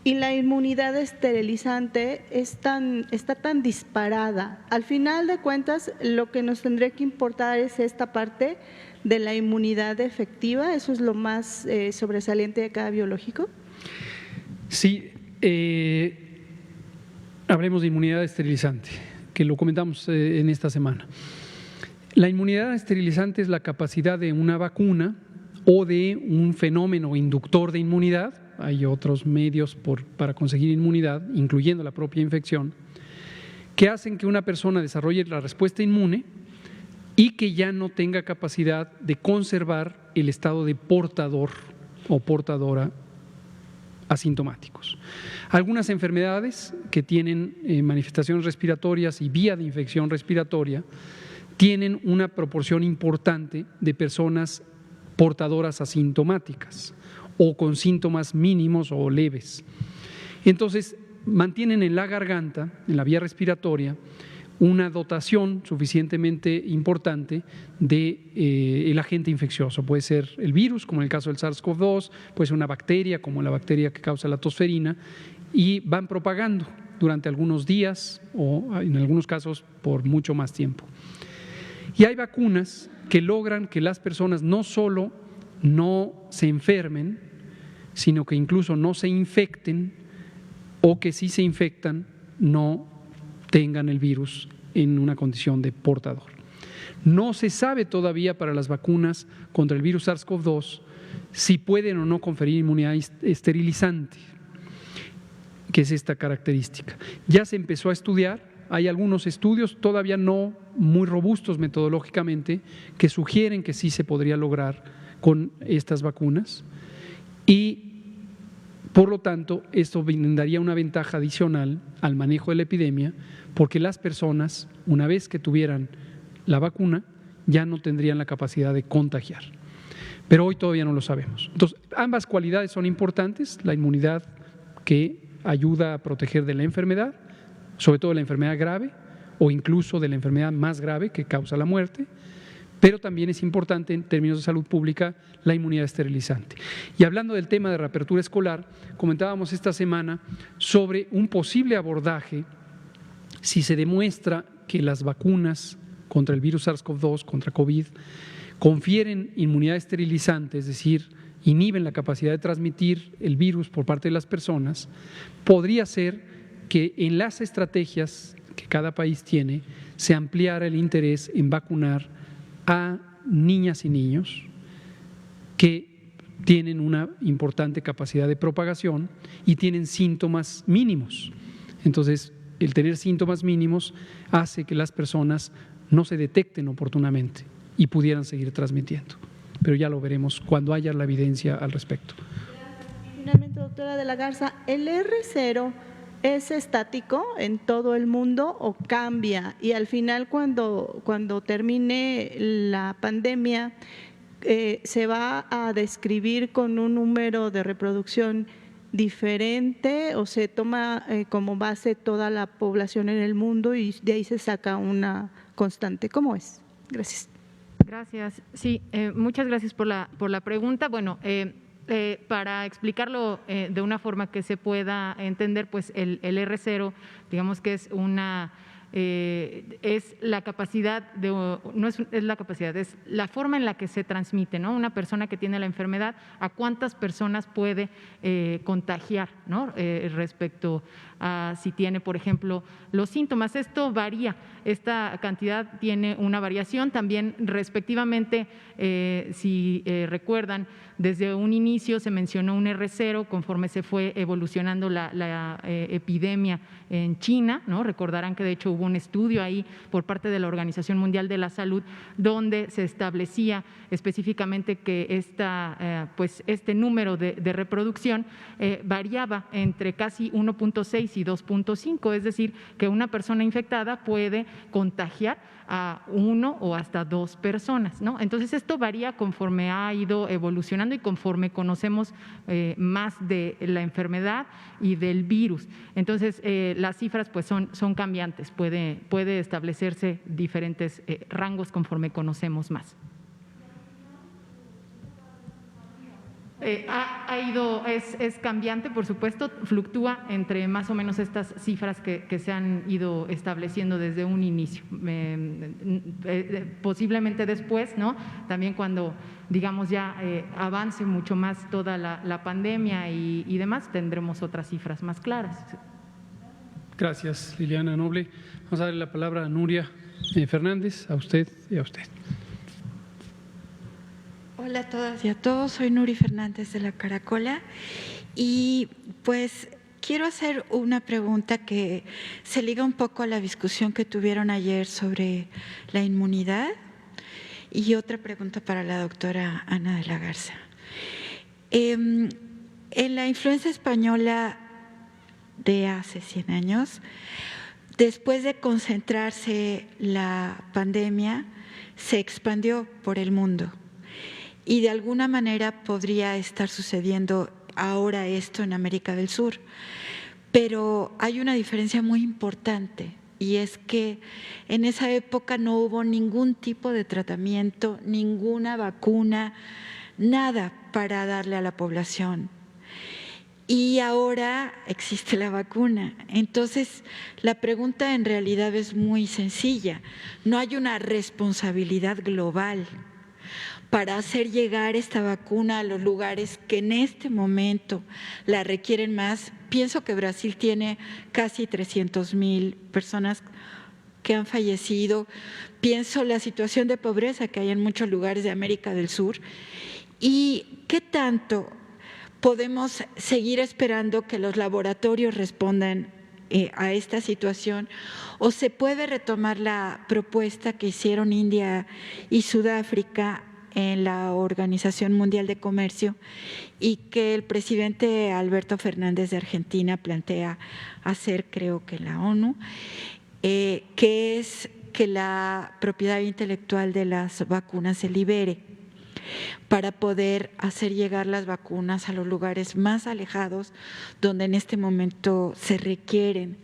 y la inmunidad esterilizante está tan disparada? Al final de cuentas, lo que nos tendría que importar es esta parte de la inmunidad efectiva, ¿eso es lo más sobresaliente de cada biológico? Sí, hablemos de inmunidad esterilizante, que lo comentamos en esta semana. La inmunidad esterilizante es la capacidad de una vacuna o de un fenómeno inductor de inmunidad, hay otros medios para conseguir inmunidad, incluyendo la propia infección, que hacen que una persona desarrolle la respuesta inmune y que ya no tenga capacidad de conservar el estado de portador o portadora asintomáticos. Algunas enfermedades que tienen manifestaciones respiratorias y vía de infección respiratoria tienen una proporción importante de personas portadoras asintomáticas o con síntomas mínimos o leves. Entonces, mantienen en la garganta, en la vía respiratoria, una dotación suficientemente importante de el agente infeccioso. Puede ser el virus, como en el caso del SARS-CoV-2, puede ser una bacteria, como la bacteria que causa la tosferina, y van propagando durante algunos días o en algunos casos por mucho más tiempo. Y hay vacunas que logran que las personas no solo no se enfermen, sino que incluso no se infecten, o que si se infectan no tengan el virus en una condición de portador. No se sabe todavía para las vacunas contra el virus SARS-CoV-2 si pueden o no conferir inmunidad esterilizante, que es esta característica. Ya se empezó a estudiar, hay algunos estudios todavía no muy robustos metodológicamente que sugieren que sí se podría lograr con estas vacunas, y por lo tanto esto brindaría una ventaja adicional al manejo de la epidemia, porque las personas, una vez que tuvieran la vacuna, ya no tendrían la capacidad de contagiar. Pero hoy todavía no lo sabemos. Entonces, ambas cualidades son importantes, la inmunidad que ayuda a proteger de la enfermedad, sobre todo de la enfermedad grave o incluso de la enfermedad más grave que causa la muerte, pero también es importante en términos de salud pública la inmunidad esterilizante. Y hablando del tema de reapertura escolar, comentábamos esta semana sobre un posible abordaje si se demuestra que las vacunas contra el virus SARS-CoV-2, contra COVID, confieren inmunidad esterilizante, es decir, inhiben la capacidad de transmitir el virus por parte de las personas, podría ser que en las estrategias que cada país tiene se ampliara el interés en vacunar a niñas y niños que tienen una importante capacidad de propagación y tienen síntomas mínimos. Entonces, el tener síntomas mínimos hace que las personas no se detecten oportunamente y pudieran seguir transmitiendo. Pero ya lo veremos cuando haya la evidencia al respecto. Finalmente, doctora de la Garza, ¿el R0 es estático en todo el mundo o cambia? Y al final, cuando termine la pandemia, ¿se va a describir con un número de reproducción diferente o se toma como base toda la población en el mundo y de ahí se saca una constante? ¿Cómo es? Gracias. Gracias. Sí, muchas gracias por la pregunta. Bueno, para explicarlo de una forma que se pueda entender, pues el R0, digamos que es es la capacidad no es la capacidad, es la forma en la que se transmite, ¿no? Una persona que tiene la enfermedad, a cuántas personas puede contagiar, ¿no? Respecto a si tiene, por ejemplo, los síntomas. Esto varía, esta cantidad tiene una variación también respectivamente, si recuerdan, desde un inicio se mencionó un R0 conforme se fue evolucionando la epidemia en China, ¿no? Recordarán que de hecho hubo un estudio ahí por parte de la Organización Mundial de la Salud donde se establecía específicamente que este número de reproducción variaba entre casi 1.6 y 2.5, es decir, que una persona infectada puede contagiar a 1 o hasta 2 personas, ¿no? Entonces esto varía conforme ha ido evolucionando y conforme conocemos más de la enfermedad y del virus. Entonces las cifras pues son cambiantes, puede establecerse diferentes rangos conforme conocemos más. Es cambiante, por supuesto, fluctúa entre más o menos estas cifras que se han ido estableciendo desde un inicio. Posiblemente después, ¿no? También cuando, digamos, ya avance mucho más toda la pandemia y demás, tendremos otras cifras más claras. Gracias, Liliana Noble. Vamos a darle la palabra a Nuria Fernández, a usted y a usted. Hola a todas y a todos, soy Nuri Fernández de la Caracola y pues quiero hacer una pregunta que se liga un poco a la discusión que tuvieron ayer sobre la inmunidad y otra pregunta para la doctora Ana de la Garza. En la influenza española de hace 100 años, después de concentrarse la pandemia, se expandió por el mundo. Y de alguna manera podría estar sucediendo ahora esto en América del Sur. Pero hay una diferencia muy importante y es que en esa época no hubo ningún tipo de tratamiento, ninguna vacuna, nada para darle a la población. Y ahora existe la vacuna. Entonces, la pregunta en realidad es muy sencilla. No hay una responsabilidad global para hacer llegar esta vacuna a los lugares que en este momento la requieren más. Pienso que Brasil tiene casi 300,000 personas que han fallecido. Pienso la situación de pobreza que hay en muchos lugares de América del Sur. ¿Y qué tanto podemos seguir esperando que los laboratorios respondan a esta situación? ¿O se puede retomar la propuesta que hicieron India y Sudáfrica en la Organización Mundial de Comercio y que el presidente Alberto Fernández de Argentina plantea hacer, creo que la ONU, que es que la propiedad intelectual de las vacunas se libere para poder hacer llegar las vacunas a los lugares más alejados donde en este momento se requieren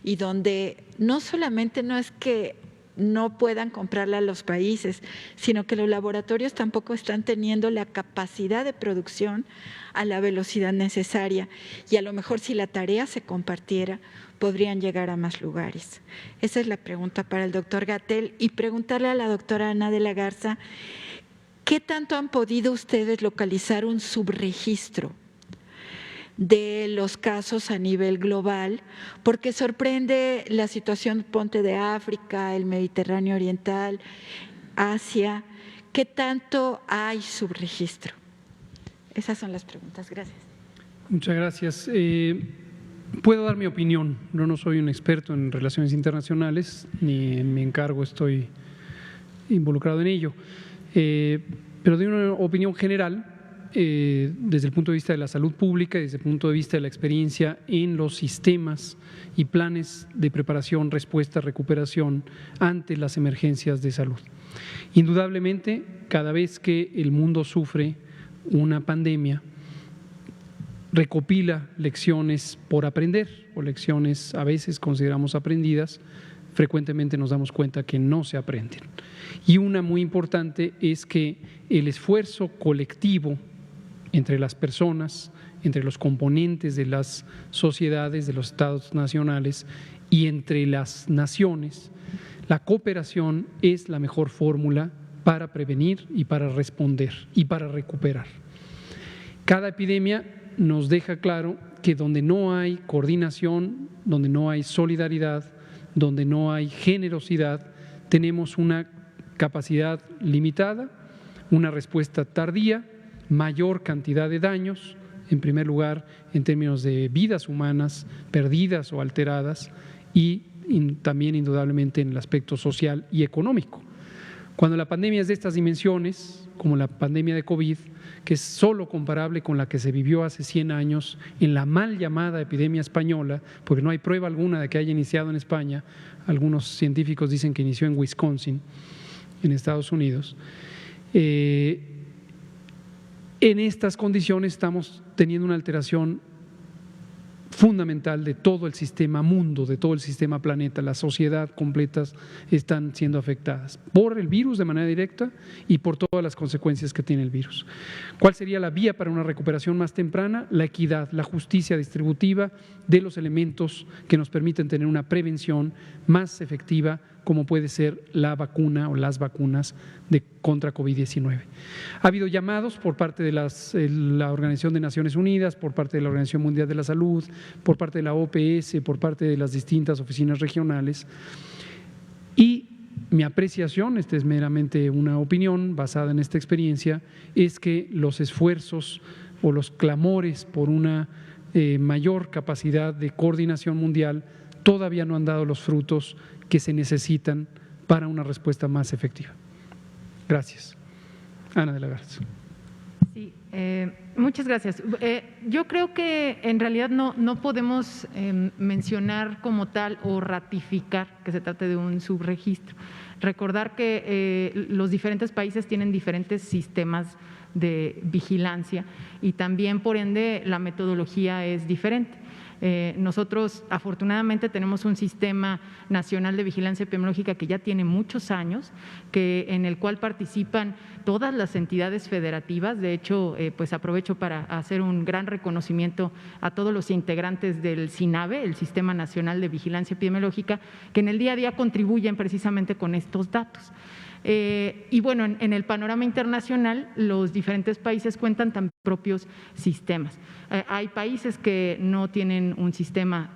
y donde no solamente no es que no puedan comprarla a los países, sino que los laboratorios tampoco están teniendo la capacidad de producción a la velocidad necesaria. Y a lo mejor si la tarea se compartiera, podrían llegar a más lugares. Esa es la pregunta para el doctor Gatell. Y preguntarle a la doctora Ana de la Garza, ¿qué tanto han podido ustedes localizar un subregistro de los casos a nivel global? Porque sorprende la situación, ponte, de África, el Mediterráneo Oriental, Asia. ¿Qué tanto hay subregistro? Esas son las preguntas. Gracias. Muchas gracias. Puedo dar mi opinión. Yo no soy un experto en relaciones internacionales, ni en mi encargo estoy involucrado en ello. Pero de una opinión general, desde el punto de vista de la salud pública y desde el punto de vista de la experiencia en los sistemas y planes de preparación, respuesta, recuperación ante las emergencias de salud. Indudablemente, cada vez que el mundo sufre una pandemia, recopila lecciones por aprender o lecciones a veces consideramos aprendidas, frecuentemente nos damos cuenta que no se aprenden. Y una muy importante es que el esfuerzo colectivo entre las personas, entre los componentes de las sociedades, de los estados nacionales y entre las naciones, la cooperación es la mejor fórmula para prevenir y para responder y para recuperar. Cada epidemia nos deja claro que donde no hay coordinación, donde no hay solidaridad, donde no hay generosidad, tenemos una capacidad limitada, una respuesta tardía, mayor cantidad de daños, en primer lugar en términos de vidas humanas perdidas o alteradas y también indudablemente en el aspecto social y económico. Cuando la pandemia es de estas dimensiones, como la pandemia de COVID, que es solo comparable con la que se vivió hace 100 años en la mal llamada epidemia española, porque no hay prueba alguna de que haya iniciado en España, algunos científicos dicen que inició en Wisconsin, en Estados Unidos. En estas condiciones estamos teniendo una alteración fundamental de todo el sistema mundo, de todo el sistema planeta. La sociedad completas están siendo afectadas por el virus de manera directa y por todas las consecuencias que tiene el virus. ¿Cuál sería la vía para una recuperación más temprana? La equidad, la justicia distributiva de los elementos que nos permiten tener una prevención más efectiva, como puede ser la vacuna o las vacunas contra COVID-19. Ha habido llamados por parte de la Organización de Naciones Unidas, por parte de la Organización Mundial de la Salud, por parte de la OPS, por parte de las distintas oficinas regionales. Y mi apreciación, esta es meramente una opinión basada en esta experiencia, es que los esfuerzos o los clamores por una mayor capacidad de coordinación mundial todavía no han dado los frutos que se necesitan para una respuesta más efectiva. Gracias. Ana de la Garza. Sí, muchas gracias. Yo creo que en realidad no podemos mencionar como tal o ratificar que se trate de un subregistro. Recordar que los diferentes países tienen diferentes sistemas de vigilancia y también, por ende, la metodología es diferente. Nosotros afortunadamente tenemos un sistema nacional de vigilancia epidemiológica que ya tiene muchos años, en el cual participan todas las entidades federativas. De hecho, pues aprovecho para hacer un gran reconocimiento a todos los integrantes del SINAVE, el Sistema Nacional de Vigilancia Epidemiológica, que en el día a día contribuyen precisamente con estos datos. Y bueno, en el panorama internacional, los diferentes países cuentan también propios sistemas. Hay países que no tienen un sistema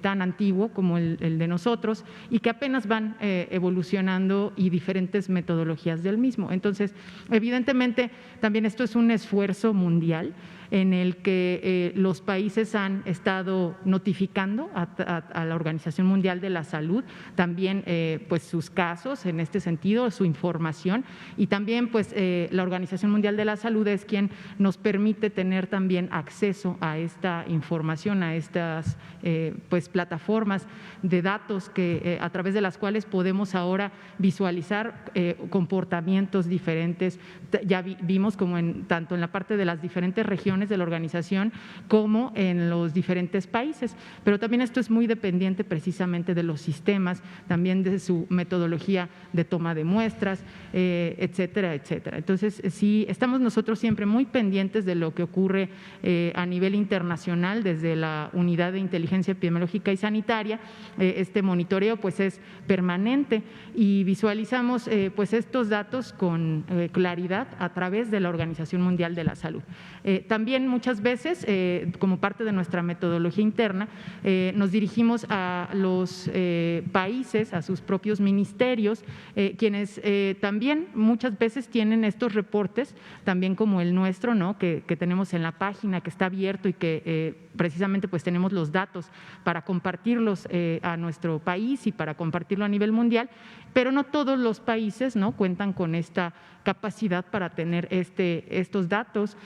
tan antiguo como el de nosotros y que apenas van evolucionando y diferentes metodologías del mismo. Entonces, evidentemente, también esto es un esfuerzo mundial en el que los países han estado notificando a la Organización Mundial de la Salud también pues sus casos en este sentido, su información, y también pues la Organización Mundial de la Salud es quien nos permite permite tener también acceso a esta información, a estas pues plataformas de datos que a través de las cuales podemos ahora visualizar comportamientos diferentes. Ya vimos como tanto en la parte de las diferentes regiones de la organización como en los diferentes países, pero también esto es muy dependiente precisamente de los sistemas, también de su metodología de toma de muestras, etcétera, etcétera. Entonces, sí, estamos nosotros siempre muy pendientes de lo que ocurre a nivel internacional desde la Unidad de Inteligencia Epidemiológica y Sanitaria. Este monitoreo pues es permanente y visualizamos pues estos datos con claridad a través de la Organización Mundial de la Salud. También muchas veces, como parte de nuestra metodología interna, nos dirigimos a los países, a sus propios ministerios, quienes también muchas veces tienen estos reportes, también como el nuestro, ¿no? que tenemos en la página, que está abierto y que precisamente pues tenemos los datos para compartirlos a nuestro país y para compartirlo a nivel mundial, pero no todos los países, ¿no? cuentan con esta capacidad para tener estos datos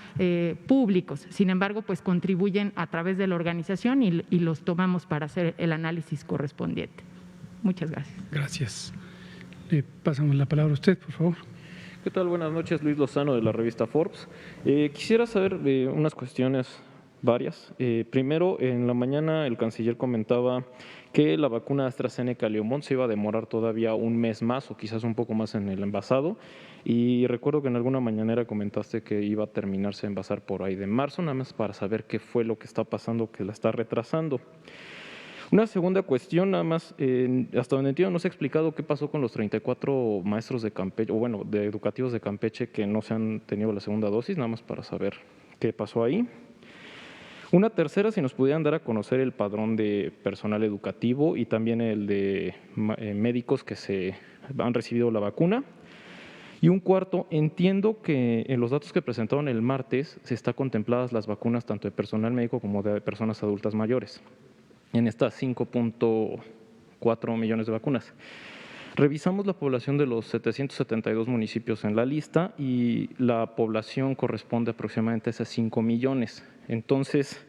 públicos. Sin embargo, pues contribuyen a través de la organización y los tomamos para hacer el análisis correspondiente. Muchas gracias. Gracias. Le pasamos la palabra a usted, por favor. ¿Qué tal? Buenas noches, Luis Lozano de la revista Forbes. Quisiera saber unas cuestiones varias. Primero, en la mañana el canciller comentaba que la vacuna AstraZeneca Leomont se iba a demorar todavía un mes más o quizás un poco más en el envasado, y recuerdo que en alguna mañanera comentaste que iba a terminarse de envasar por ahí de marzo, nada más para saber qué fue lo que está pasando que la está retrasando. Una segunda cuestión, nada más, hasta donde entiendo no se ha explicado qué pasó con los 34 maestros de Campeche, o bueno, de educativos de Campeche que no se han tenido la segunda dosis, nada más para saber qué pasó ahí. Una tercera, si nos pudieran dar a conocer el padrón de personal educativo y también el de médicos que se han recibido la vacuna. Y un cuarto, entiendo que en los datos que presentaron el martes se están contempladas las vacunas tanto de personal médico como de personas adultas mayores, en estas 5.4 millones de vacunas. Revisamos la población de los 772 municipios en la lista y la población corresponde aproximadamente a esas 5 millones. Entonces,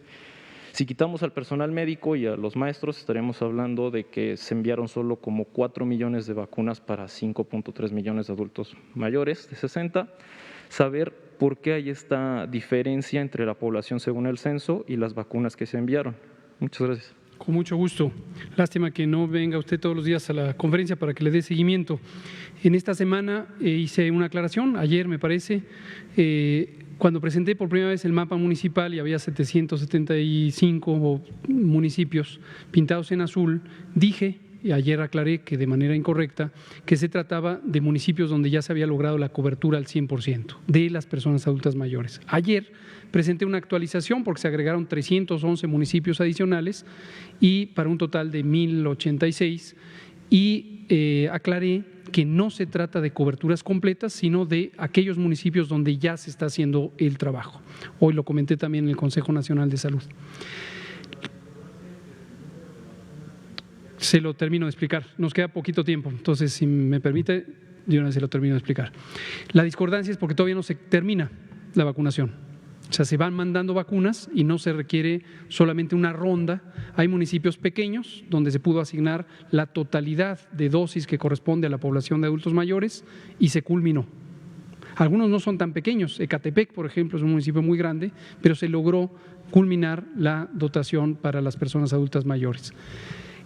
si quitamos al personal médico y a los maestros, estaríamos hablando de que se enviaron solo como 4 millones de vacunas para 5.3 millones de adultos mayores de 60. Saber por qué hay esta diferencia entre la población según el censo y las vacunas que se enviaron. Muchas gracias. Con mucho gusto. Lástima que no venga usted todos los días a la conferencia para que le dé seguimiento. En esta semana hice una aclaración, ayer me parece, cuando presenté por primera vez el mapa municipal y había 775 municipios pintados en azul, dije, y ayer aclaré que de manera incorrecta, que se trataba de municipios donde ya se había logrado la cobertura al 100% de las personas adultas mayores. Ayer presenté una actualización porque se agregaron 311 municipios adicionales y para un total de 1.086 y aclaré que no se trata de coberturas completas, sino de aquellos municipios donde ya se está haciendo el trabajo. Hoy lo comenté también en el Consejo Nacional de Salud. Se lo termino de explicar, nos queda poquito tiempo, entonces si me permite, yo una vez se lo termino de explicar. La discordancia es porque todavía no se termina la vacunación, o sea, se van mandando vacunas y no se requiere solamente una ronda. Hay municipios pequeños donde se pudo asignar la totalidad de dosis que corresponde a la población de adultos mayores y se culminó. Algunos no son tan pequeños, Ecatepec, por ejemplo, es un municipio muy grande, pero se logró culminar la dotación para las personas adultas mayores.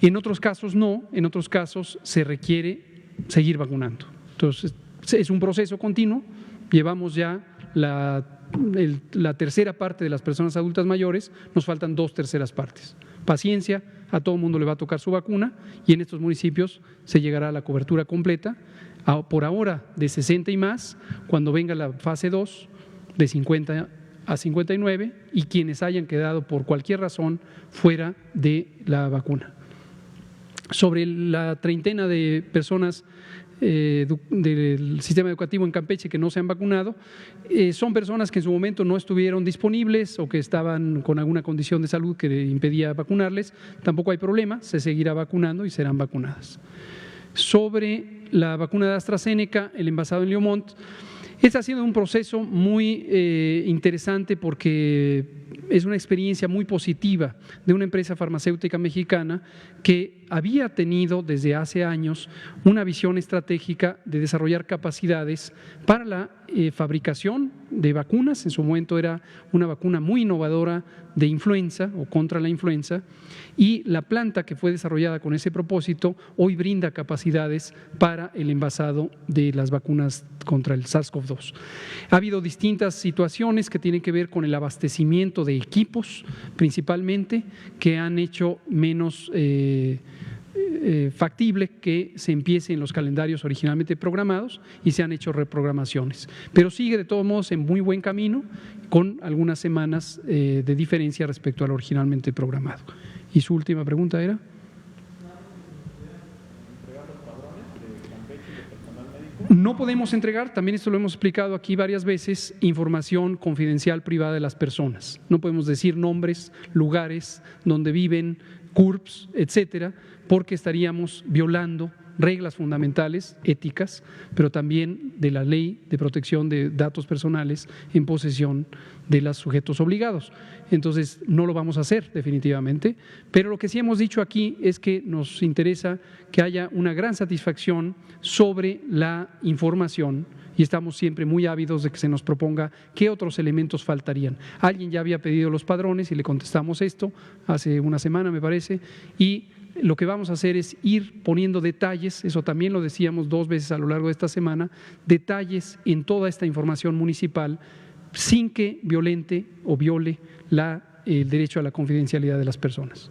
En otros casos no, en otros casos se requiere seguir vacunando. Entonces, es un proceso continuo, llevamos ya la tercera parte de las personas adultas mayores, nos faltan 2/3 partes. Paciencia, a todo mundo le va a tocar su vacuna y en estos municipios se llegará a la cobertura completa, por ahora de 60 y más, cuando venga la fase 2 de 50 a 59 y quienes hayan quedado por cualquier razón fuera de la vacuna. Sobre la treintena de personas del sistema educativo en Campeche que no se han vacunado, son personas que en su momento no estuvieron disponibles o que estaban con alguna condición de salud que impedía vacunarles. Tampoco hay problema, se seguirá vacunando y serán vacunadas. Sobre la vacuna de AstraZeneca, el envasado en Leomont, Este ha sido un proceso muy interesante porque es una experiencia muy positiva de una empresa farmacéutica mexicana que había tenido desde hace años una visión estratégica de desarrollar capacidades para la fabricación de vacunas. En su momento era una vacuna muy innovadora de influenza o contra la influenza, y la planta que fue desarrollada con ese propósito hoy brinda capacidades para el envasado de las vacunas contra el SARS-CoV-2. Ha habido distintas situaciones que tienen que ver con el abastecimiento de equipos, principalmente, que han hecho menos factible que se empiece en los calendarios originalmente programados y se han hecho reprogramaciones. Pero sigue de todos modos en muy buen camino, con algunas semanas de diferencia respecto al originalmente programado. ¿Y su última pregunta era? No podemos entregar, también esto lo hemos explicado aquí varias veces, información confidencial privada de las personas. No podemos decir nombres, lugares donde viven, CURPS, etcétera, porque estaríamos violando reglas fundamentales, éticas, pero también de la Ley de Protección de Datos Personales en posesión de los sujetos obligados. Entonces, no lo vamos a hacer definitivamente, pero lo que sí hemos dicho aquí es que nos interesa que haya una gran satisfacción sobre la información y estamos siempre muy ávidos de que se nos proponga qué otros elementos faltarían. Alguien ya había pedido los padrones y le contestamos esto hace una semana, me parece, y lo que vamos a hacer es ir poniendo detalles, eso también lo decíamos 2 veces a lo largo de esta semana, detalles en toda esta información municipal sin que violente o viole el derecho a la confidencialidad de las personas.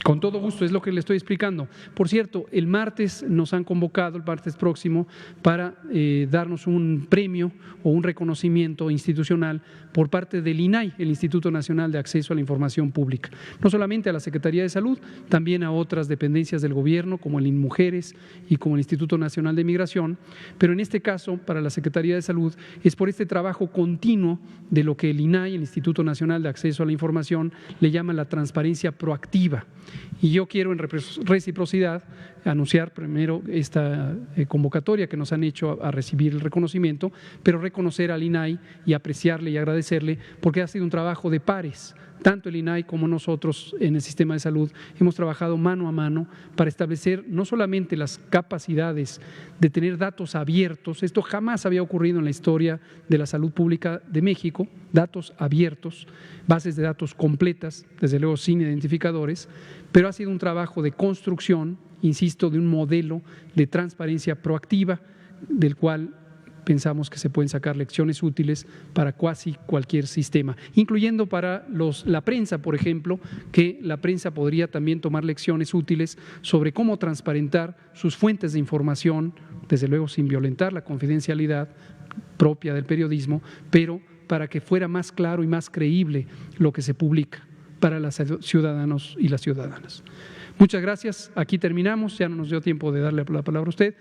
Con todo gusto, es lo que le estoy explicando. Por cierto, el martes nos han convocado, el martes próximo, para darnos un premio o un reconocimiento institucional por parte del INAI, el Instituto Nacional de Acceso a la Información Pública. No solamente a la Secretaría de Salud, también a otras dependencias del gobierno, como el INMUJERES y como el Instituto Nacional de Migración, pero en este caso, para la Secretaría de Salud, es por este trabajo continuo de lo que el INAI, el Instituto Nacional de Acceso a la Información, le llama la transparencia proactiva. Y yo quiero en reciprocidad anunciar primero esta convocatoria que nos han hecho a recibir el reconocimiento, pero reconocer al INAI y apreciarle y agradecerle porque ha sido un trabajo de pares. Tanto el INAI como nosotros en el sistema de salud hemos trabajado mano a mano para establecer no solamente las capacidades de tener datos abiertos, esto jamás había ocurrido en la historia de la salud pública de México, datos abiertos, bases de datos completas, desde luego sin identificadores, pero ha sido un trabajo de construcción, insisto, de un modelo de transparencia proactiva del cual pensamos que se pueden sacar lecciones útiles para casi cualquier sistema, incluyendo para la prensa, por ejemplo, que la prensa podría también tomar lecciones útiles sobre cómo transparentar sus fuentes de información, desde luego sin violentar la confidencialidad propia del periodismo, pero para que fuera más claro y más creíble lo que se publica para los ciudadanos y las ciudadanas. Muchas gracias, aquí terminamos, ya no nos dio tiempo de darle la palabra a usted.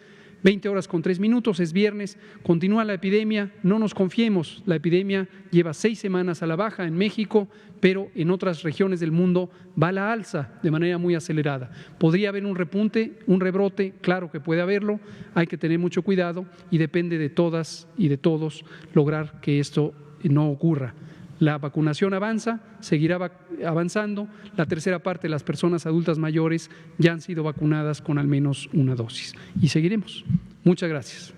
20:03, es viernes, continúa la epidemia, no nos confiemos, la epidemia lleva 6 semanas a la baja en México, pero en otras regiones del mundo va a la alza de manera muy acelerada. ¿Podría haber un repunte, un rebrote? Claro que puede haberlo, hay que tener mucho cuidado y depende de todas y de todos lograr que esto no ocurra. La vacunación avanza, seguirá avanzando. La tercera parte de las personas adultas mayores ya han sido vacunadas con al menos una dosis. Y seguiremos. Muchas gracias.